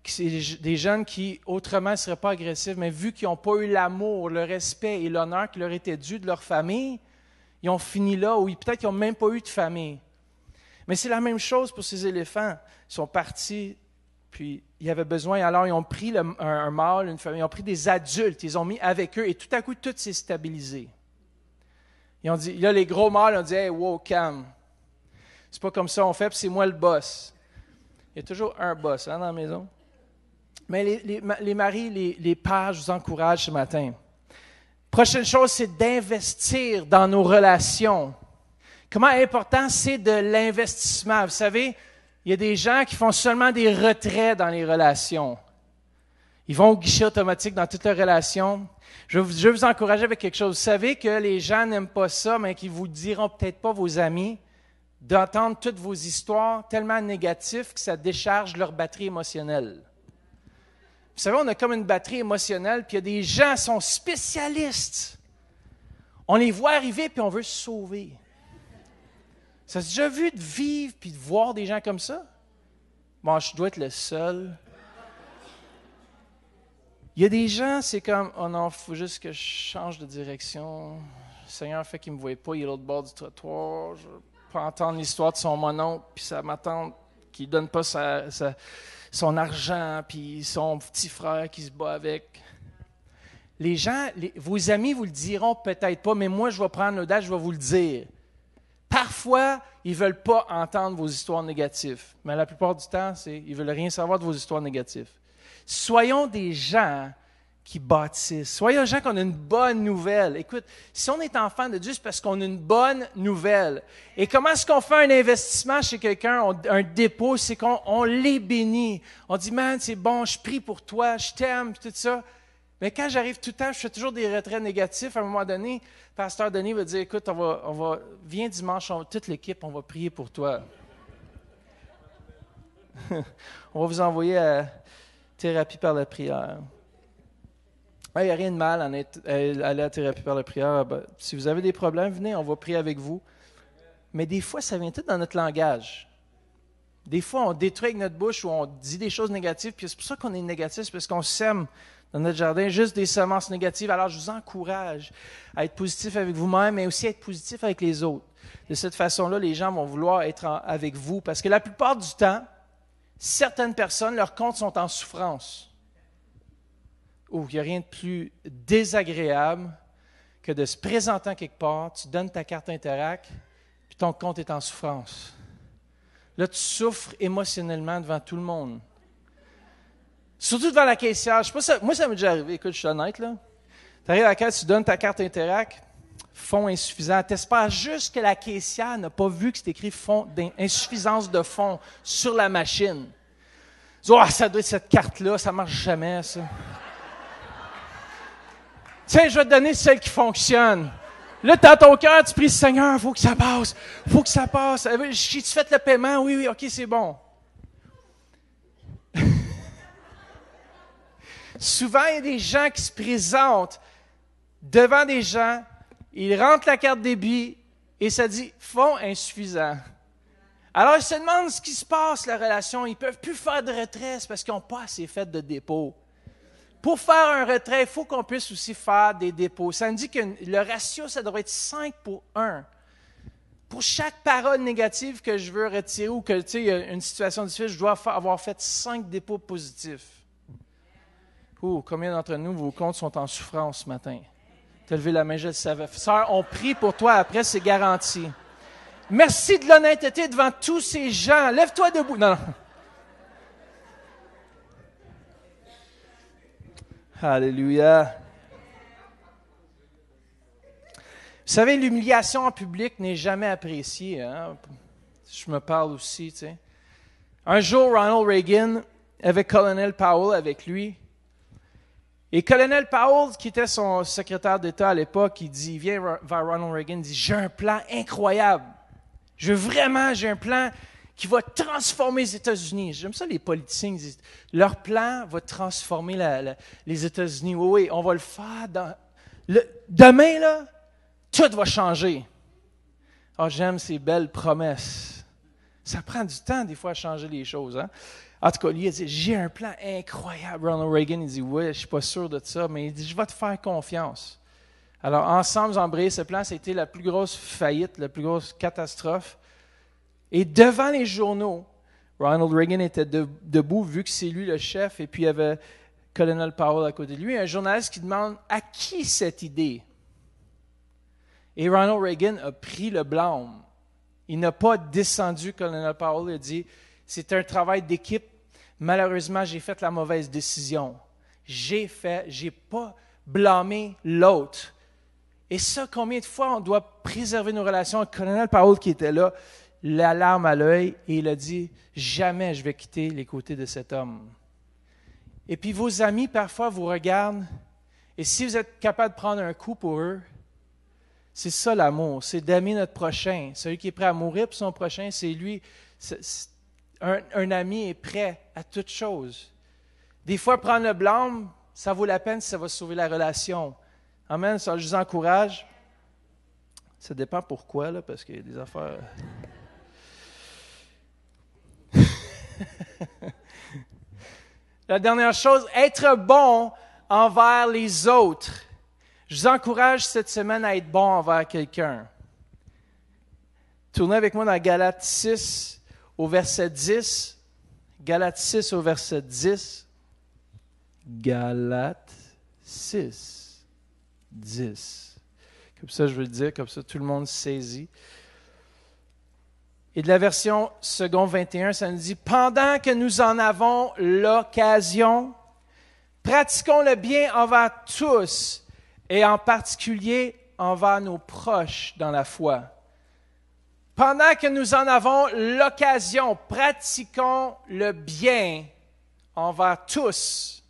c'est des jeunes qui, autrement, ne seraient pas agressifs, mais vu qu'ils n'ont pas eu l'amour, le respect et l'honneur qui leur était dû de leur famille, ils ont fini là, ou peut-être qu'ils n'ont même pas eu de famille. Mais c'est la même chose pour ces éléphants. Ils sont partis, puis il y avait besoin, alors ils ont pris un mâle, une famille, ils ont pris des adultes, ils ont mis avec eux, et tout à coup, tout s'est stabilisé. Ils ont dit, là, les gros mâles ont dit, « Hey, wow, calme. C'est pas comme ça on fait, puis c'est moi le boss. » Il y a toujours un boss dans la maison. Mais les maris, les pères, je vous encourage ce matin. Prochaine chose, c'est d'investir dans nos relations. Comment important c'est de l'investissement. Vous savez, il y a des gens qui font seulement des retraits dans les relations. Ils vont au guichet automatique dans toutes leurs relations. Je veux vous encourager avec quelque chose. Vous savez que les gens n'aiment pas ça, mais qu'ils vous diront peut-être pas, vos amis, d'entendre toutes vos histoires tellement négatives que ça décharge leur batterie émotionnelle. Vous savez, on a comme une batterie émotionnelle, puis il y a des gens qui sont spécialistes. On les voit arriver, puis on veut se sauver. Ça s'est déjà vu de vivre puis de voir des gens comme ça? Bon, je dois être le seul. Il y a des gens, c'est comme, oh non, il faut juste que je change de direction. Le Seigneur fait qu'il ne me voit pas, il est à l'autre bord du trottoir. Je ne veux pas entendre l'histoire de son mononcle, puis ma tante qui ne donne pas son argent, puis son petit frère qui se bat avec. Les gens, vos amis vous le diront peut-être pas, mais moi, je vais prendre l'audace, je vais vous le dire. Parfois, ils ne veulent pas entendre vos histoires négatives, mais la plupart du temps, ils ne veulent rien savoir de vos histoires négatives. Soyons des gens qui bâtissent. Soyons des gens qui ont une bonne nouvelle. Écoute, si on est enfant de Dieu, c'est parce qu'on a une bonne nouvelle. Et comment est-ce qu'on fait un investissement chez quelqu'un, un dépôt, c'est qu'on les bénit. On dit, man, c'est bon, je prie pour toi, je t'aime, tout ça. Mais quand j'arrive tout le temps, je fais toujours des retraits négatifs. À un moment donné, Pasteur Denis va dire, écoute, viens dimanche, toute l'équipe, on va prier pour toi. On va vous envoyer à thérapie par la prière. Il n'y a rien de mal à aller à la thérapie par la prière. Si vous avez des problèmes, venez, on va prier avec vous. Mais des fois, ça vient tout dans notre langage. Des fois, on détruit avec notre bouche ou on dit des choses négatives, puis c'est pour ça qu'on est négatif, c'est parce qu'on sème dans notre jardin juste des semences négatives. Alors, je vous encourage à être positif avec vous-même, mais aussi à être positif avec les autres. De cette façon-là, les gens vont vouloir être avec vous, parce que la plupart du temps, certaines personnes, leurs comptes sont en souffrance. Il n'y a rien de plus désagréable que de se présenter quelque part, tu donnes ta carte Interac, puis ton compte est en souffrance. Là, tu souffres émotionnellement devant tout le monde. Surtout devant la caissière. Je sais pas ça, moi, ça m'est déjà arrivé. Écoute, je suis honnête, là. Tu arrives à la caisse, tu donnes ta carte Interac, fonds insuffisant. Tu espères juste que la caissière n'a pas vu que c'est écrit insuffisance de fonds sur la machine. Tu dis, ça doit être cette carte-là, ça ne marche jamais, ça. Tiens, je vais te donner celle qui fonctionne. Là, dans ton cœur, tu pries, Seigneur, il faut que ça passe. Il faut que ça passe. J'ai-tu fait le paiement? Oui, OK, c'est bon. Souvent, il y a des gens qui se présentent devant des gens, ils rentrent la carte débit et ça dit « fonds insuffisant ». Alors, ils se demandent ce qui se passe, la relation. Ils ne peuvent plus faire de retrait, c'est parce qu'ils n'ont pas assez fait de dépôt. Pour faire un retrait, il faut qu'on puisse aussi faire des dépôts. Ça me dit que le ratio, ça devrait être 5 pour 1. Pour chaque parole négative que je veux retirer ou que il y a une situation difficile, je dois avoir fait 5 dépôts positifs. Combien d'entre nous, vos comptes sont en souffrance ce matin? Tu as levé la main, je le savais. Sœur, on prie pour toi, après c'est garanti. Merci de l'honnêteté devant tous ces gens. Lève-toi debout. Non. Alléluia. Vous savez, l'humiliation en public n'est jamais appréciée. Hein? Je me parle aussi, tu sais. Un jour, Ronald Reagan avait Colonel Powell avec lui. Et Colonel Powell, qui était son secrétaire d'État à l'époque, il vient vers Ronald Reagan, il dit « J'ai un plan incroyable. J'ai un plan qui va transformer les États-Unis. » J'aime ça, les politiciens, ils disent « Leur plan va transformer les États-Unis. Oui, on va le faire. Demain, là, tout va changer. » J'aime ces belles promesses. Ça prend du temps, des fois, à changer les choses. Hein? En tout cas, lui, il dit, j'ai un plan incroyable. Ronald Reagan, il dit, oui, je ne suis pas sûr de ça, mais il dit, je vais te faire confiance. Alors, ensemble, ils ont embrayé ce plan. Ça a été la plus grosse faillite, la plus grosse catastrophe. Et devant les journaux, Ronald Reagan était debout, vu que c'est lui le chef, et puis il y avait Colonel Powell à côté de lui. Un journaliste qui demande, à qui cette idée? Et Ronald Reagan a pris le blâme. Il n'a pas descendu Colonel Powell, il a dit, c'est un travail d'équipe. Malheureusement, j'ai fait la mauvaise décision. J'ai pas blâmé l'autre. Et ça, combien de fois on doit préserver nos relations? Le colonel Powell qui était là, la larme à l'œil, et il a dit, jamais je vais quitter les côtés de cet homme. Et puis vos amis, parfois, vous regardent. Et si vous êtes capable de prendre un coup pour eux, c'est ça l'amour, c'est d'aimer notre prochain. Celui qui est prêt à mourir pour son prochain, c'est lui. Un ami est prêt à toute chose. Des fois, prendre le blâme, ça vaut la peine si ça va sauver la relation. Amen, ça, je vous encourage. Ça dépend pourquoi, là, parce qu'il y a des affaires... La dernière chose, être bon envers les autres. Je vous encourage cette semaine à être bon envers quelqu'un. Tournez avec moi dans Galates 6 au verset 10. Galates 6 au verset 10. Galates 6, 10. Comme ça, je veux le dire, comme ça tout le monde saisit. Et de la version second 21, ça nous dit « Pendant que nous en avons l'occasion, pratiquons le bien envers tous, et en particulier envers nos proches dans la foi. » Pendant que nous en avons l'occasion, pratiquons le bien envers tous.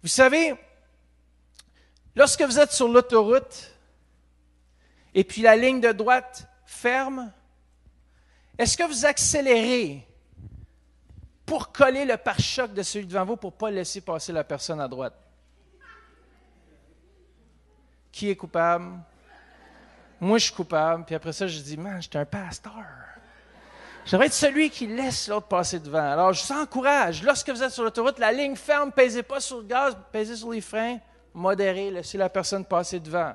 Vous savez, lorsque vous êtes sur l'autoroute, et puis la ligne de droite ferme, est-ce que vous accélérez pour coller le pare-choc de celui devant vous pour ne pas laisser passer la personne à droite? Qui est coupable? Moi, je suis coupable. Puis après ça, je dis, man, j'étais un pasteur. J'aimerais être celui qui laisse l'autre passer devant. Alors, je vous encourage. Lorsque vous êtes sur l'autoroute, la ligne ferme, ne pèsez pas sur le gaz, pèsez sur les freins, modérez, laissez la personne passer devant.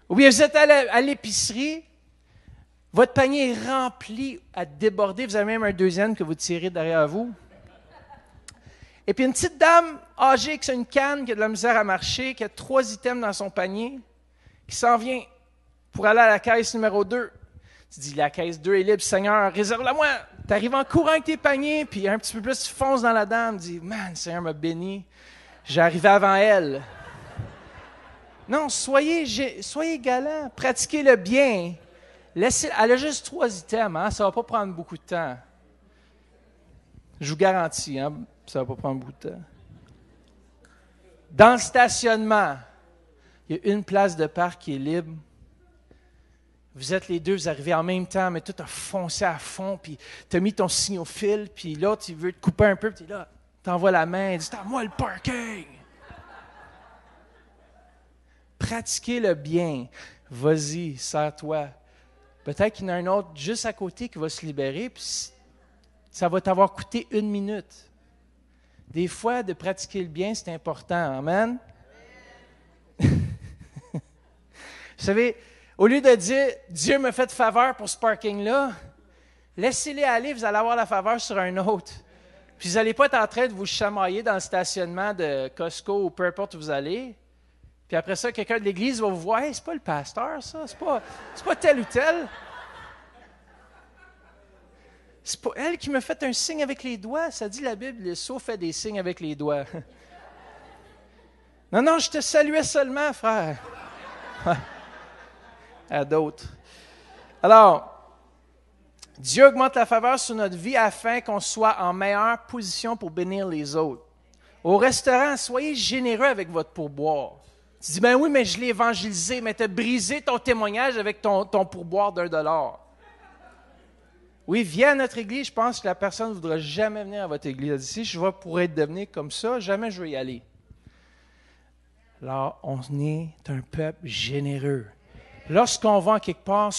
Ou bien vous êtes à l'épicerie, votre panier est rempli à déborder, vous avez même un deuxième que vous tirez derrière vous. Et puis une petite dame âgée qui a une canne, qui a de la misère à marcher, qui a 3 items dans son panier, qui s'en vient pour aller à la caisse numéro 2. Tu dis, la caisse 2 est libre, Seigneur, réserve-la-moi. Tu arrives en courant avec tes paniers, puis un petit peu plus, tu fonces dans la dame, tu dis, man, Seigneur m'a béni, j'ai arrivé avant elle. Non, soyez galant, pratiquez le bien. Elle a juste 3 items, hein? Ça ne va pas prendre beaucoup de temps. Je vous garantis, hein? Ça ne va pas prendre beaucoup de temps. Dans le stationnement, il y a une place de parc qui est libre. Vous êtes les deux, vous arrivez en même temps, mais tout a foncé à fond, puis tu as mis ton signe au fil, puis l'autre, il veut te couper un peu, puis tu es là, t'envoies la main, il dit « C'est à moi le parking! » Pratiquez le bien. Vas-y, serre-toi. Peut-être qu'il y en a un autre juste à côté qui va se libérer, puis ça va t'avoir coûté 1 minute. Des fois, de pratiquer le bien, c'est important. Amen? Vous savez, au lieu de dire « Dieu me fait de faveur pour ce parking-là », laissez-les aller, vous allez avoir la faveur sur un autre. Puis vous n'allez pas être en train de vous chamailler dans le stationnement de Costco ou peu importe où vous allez. Puis après ça, quelqu'un de l'église va vous voir, hey, c'est pas le pasteur, ça, c'est pas tel ou tel. C'est pas elle qui me fait un signe avec les doigts. Ça dit la Bible, le sot fait des signes avec les doigts. Non, je te saluais seulement, frère. À d'autres. Alors, Dieu augmente la faveur sur notre vie afin qu'on soit en meilleure position pour bénir les autres. Au restaurant, soyez généreux avec votre pourboire. Tu dis, ben oui, mais je l'ai évangélisé, mais tu as brisé ton témoignage avec ton pourboire d'$1. Oui, viens à notre église, je pense que la personne ne voudra jamais venir à votre église. Elle dit, si je vais pour être devenu comme ça, jamais je vais y aller. Alors, on est un peuple généreux. Lorsqu'on va en quelque part,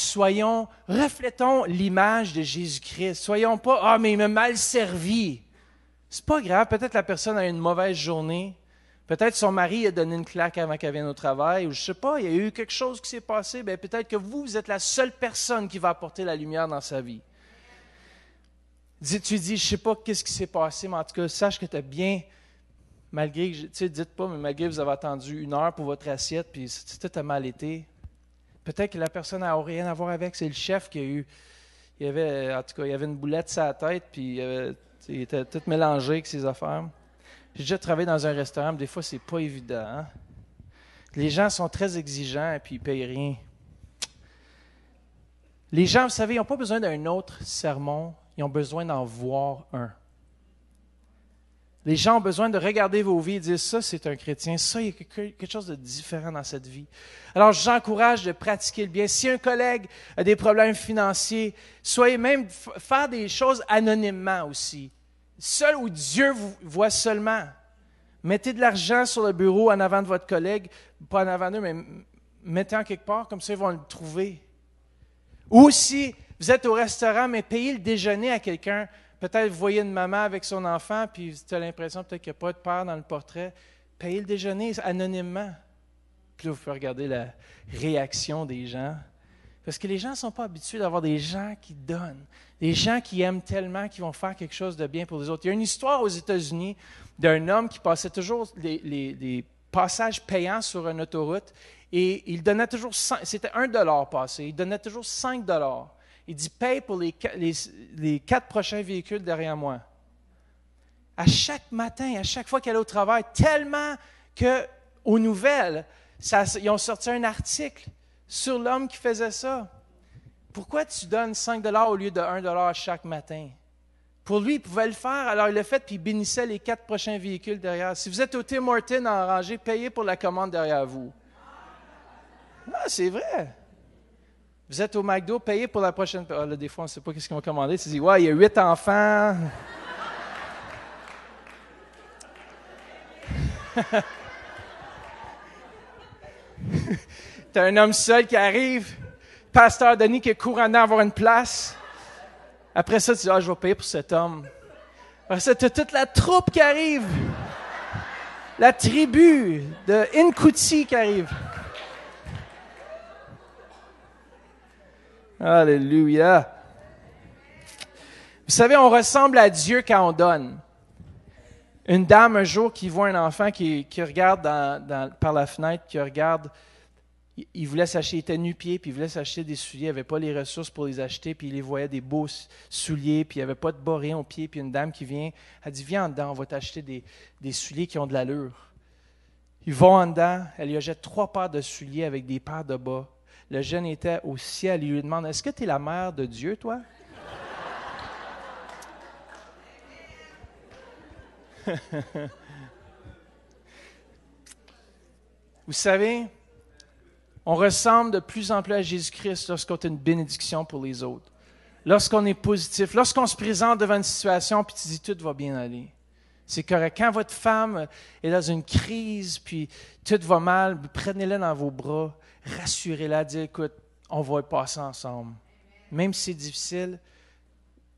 reflétons l'image de Jésus-Christ. Soyons pas, ah, mais il m'a mal servi. C'est pas grave, peut-être la personne a eu une mauvaise journée. Peut-être son mari a donné une claque avant qu'elle vienne au travail, ou je ne sais pas, il y a eu quelque chose qui s'est passé. Bien, peut-être que vous êtes la seule personne qui va apporter la lumière dans sa vie. Tu dis, je ne sais pas qu'est-ce qui s'est passé, mais en tout cas, sache que tu as bien, malgré, tu sais, dites pas, mais malgré que vous avez attendu 1 heure pour votre assiette, puis tout a mal été. Peut-être que la personne n'a rien à voir avec, c'est le chef qui a eu, il y avait une boulette sur la tête, puis il était tout mélangé avec ses affaires. J'ai déjà travaillé dans un restaurant, mais des fois, c'est pas évident. Hein? Les gens sont très exigeants et puis ils ne payent rien. Les gens, vous savez, ils n'ont pas besoin d'un autre sermon. ils ont besoin d'en voir un. Les gens ont besoin de regarder vos vies et dire, ça, c'est un chrétien. Ça, il y a quelque chose de différent dans cette vie. Alors, j'encourage de pratiquer le bien. Si un collègue a des problèmes financiers, soyez même faire des choses anonymement aussi. Seul où Dieu vous voit seulement. Mettez de l'argent sur le bureau en avant de votre collègue. Pas en avant d'eux, mais mettez en quelque part, comme ça, ils vont le trouver. Ou si vous êtes au restaurant, mais payez le déjeuner à quelqu'un. Peut-être vous voyez une maman avec son enfant, puis tu as l'impression peut-être qu'il n'y a pas de père dans le portrait. Payez le déjeuner anonymement. Puis là, vous pouvez regarder la réaction des gens. Parce que les gens ne sont pas habitués d'avoir des gens qui donnent, des gens qui aiment tellement, qui vont faire quelque chose de bien pour les autres. Il y a une histoire aux États-Unis d'un homme qui passait toujours les passages payants sur une autoroute et il donnait toujours, c'était $1 passé, il donnait toujours $5. Il dit, paye pour les 4 prochains véhicules derrière moi. À chaque matin, à chaque fois qu'elle allait au travail, tellement qu'aux nouvelles, ils ont sorti un article sur l'homme qui faisait ça. Pourquoi tu donnes $5 au lieu de $1 chaque matin? Pour lui, il pouvait le faire, alors il l'a fait, puis il bénissait les 4 prochains véhicules derrière. Si vous êtes au Tim Hortons en rangée, payez pour la commande derrière vous. Ah, c'est vrai. Vous êtes au McDo, payez pour la prochaine... Ah, là, des fois, on ne sait pas ce qu'ils vont commander. Tu dis, ouais, il y a 8 enfants. Tu as un homme seul qui arrive, pasteur Denis qui court en avoir une place. Après ça, tu dis, je vais payer pour cet homme. Après ça, tu as toute la troupe qui arrive. La tribu de Inkouti qui arrive. Alléluia. Vous savez, on ressemble à Dieu quand on donne. Une dame, un jour, qui voit un enfant qui regarde par la fenêtre, qui regarde, il voulait s'acheter, il était nu-pied, puis il voulait s'acheter des souliers, il n'avait pas les ressources pour les acheter, puis il les voyait des beaux souliers, puis il n'y avait pas de bas, rien au pied, puis une dame qui vient, elle dit, viens en dedans, on va t'acheter des souliers qui ont de l'allure. Ils vont en dedans, elle lui achète 3 paires de souliers avec des paires de bas. Le jeune était au ciel, il lui demande, est-ce que tu es la mère de Dieu, toi? Vous savez, on ressemble de plus en plus à Jésus-Christ lorsqu'on est une bénédiction pour les autres. Lorsqu'on est positif, lorsqu'on se présente devant une situation puis tu dis tout va bien aller. C'est correct. Quand votre femme est dans une crise puis tout va mal, prenez-la dans vos bras, rassurez-la, dites écoute, on va y passer ensemble. Même si c'est difficile,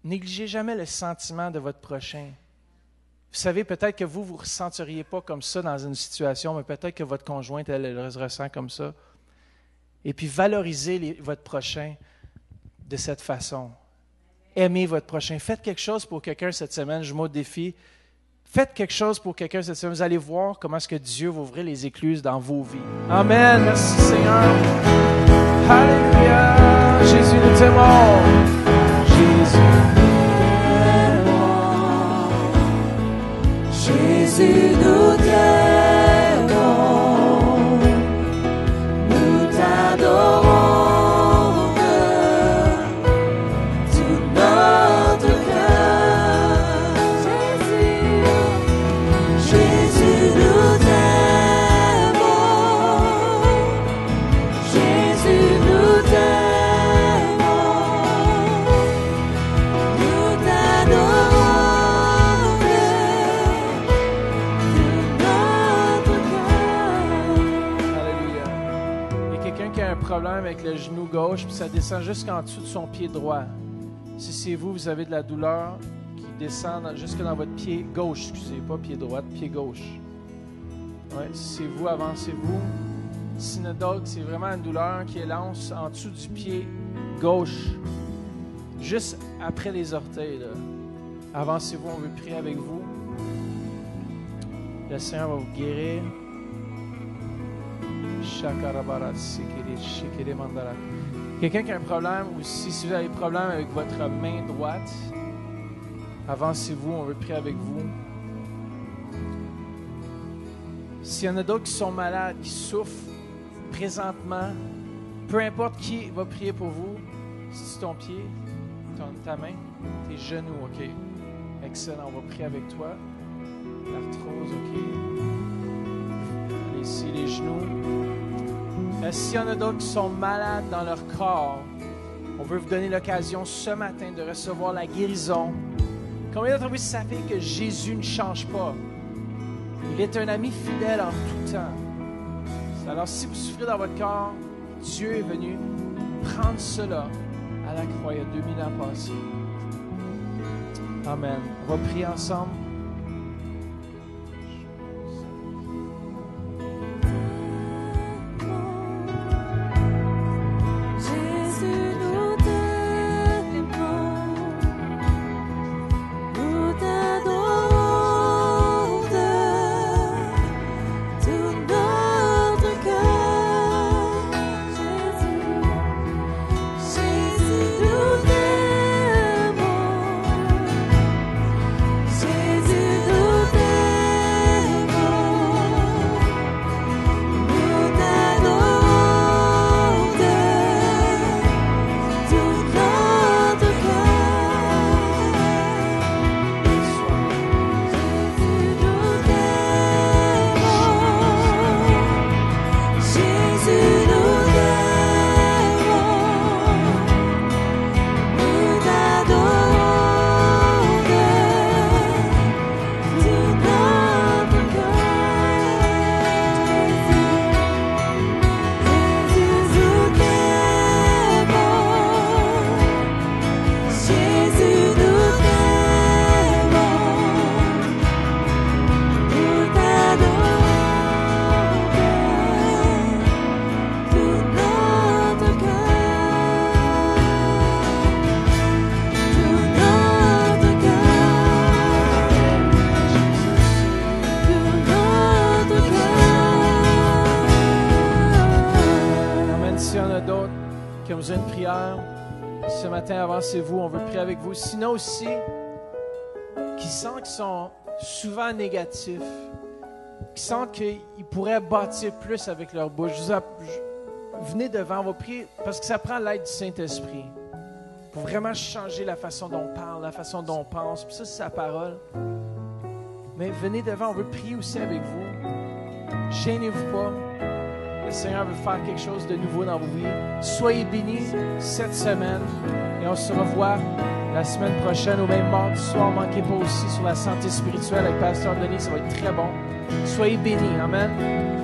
négligez jamais le sentiment de votre prochain. Vous savez, peut-être que vous ne ressentiriez pas comme ça dans une situation, mais peut-être que votre conjointe, elle le ressent comme ça. Et puis, valorisez votre prochain de cette façon. Aimez votre prochain. Faites quelque chose pour quelqu'un cette semaine. Je m'au défie. Faites quelque chose pour quelqu'un cette semaine. Vous allez voir comment est-ce que Dieu va ouvrir les écluses dans vos vies. Amen. Merci Seigneur. Alléluia. Jésus, nous t'aimons. Jésus. Jésus, nous t'aimons, nous t'adorons de tout notre cœur. Jésus, nous t'aimons, Jésus, nous t'aimons, nous t'adorons. Problème avec le genou gauche, puis ça descend jusqu'en dessous de son pied droit. Si c'est vous, vous avez de la douleur qui descend jusque dans votre pied gauche, excusez, pas pied droit, pied gauche. Ouais, si c'est vous, avancez-vous. Si d'autres, c'est vraiment une douleur qui est lance en dessous du pied gauche, juste après les orteils. Là. Avancez-vous, on veut prier avec vous. Le Seigneur va vous guérir. Quelqu'un qui a un problème aussi, si vous avez un problème avec votre main droite, avancez-vous, on veut prier avec vous. S'il y en a d'autres qui sont malades, qui souffrent présentement, peu importe qui va prier pour vous, si c'est ton pied, ta main? Tes genoux, OK. Excellent, on va prier avec toi. L'arthrose, OK. Ici, les genoux. S'il y en a d'autres qui sont malades dans leur corps, on veut vous donner l'occasion ce matin de recevoir la guérison. Combien d'entre vous savez que Jésus ne change pas? Il est un ami fidèle en tout temps. Alors, si vous souffrez dans votre corps, Dieu est venu prendre cela à la croix il y a 2000 ans passés. Amen. On va prier ensemble. Une prière ce matin, avancez-vous, on veut prier avec vous. Sinon aussi, qui sentent qu'ils sont souvent négatifs, qui sentent qu'ils pourraient bâtir plus avec leur bouche, venez devant, on va prier parce que ça prend l'aide du Saint-Esprit pour vraiment changer la façon dont on parle, la façon dont on pense. Puis ça, c'est sa parole. Mais venez devant, on veut prier aussi avec vous. Gênez-vous pas. Le Seigneur veut faire quelque chose de nouveau dans vos vies. Soyez bénis cette semaine et on se revoit la semaine prochaine au même mardi soir. Ne manquez pas aussi sur la santé spirituelle avec Pasteur Denis, ça va être très bon. Soyez bénis. Amen.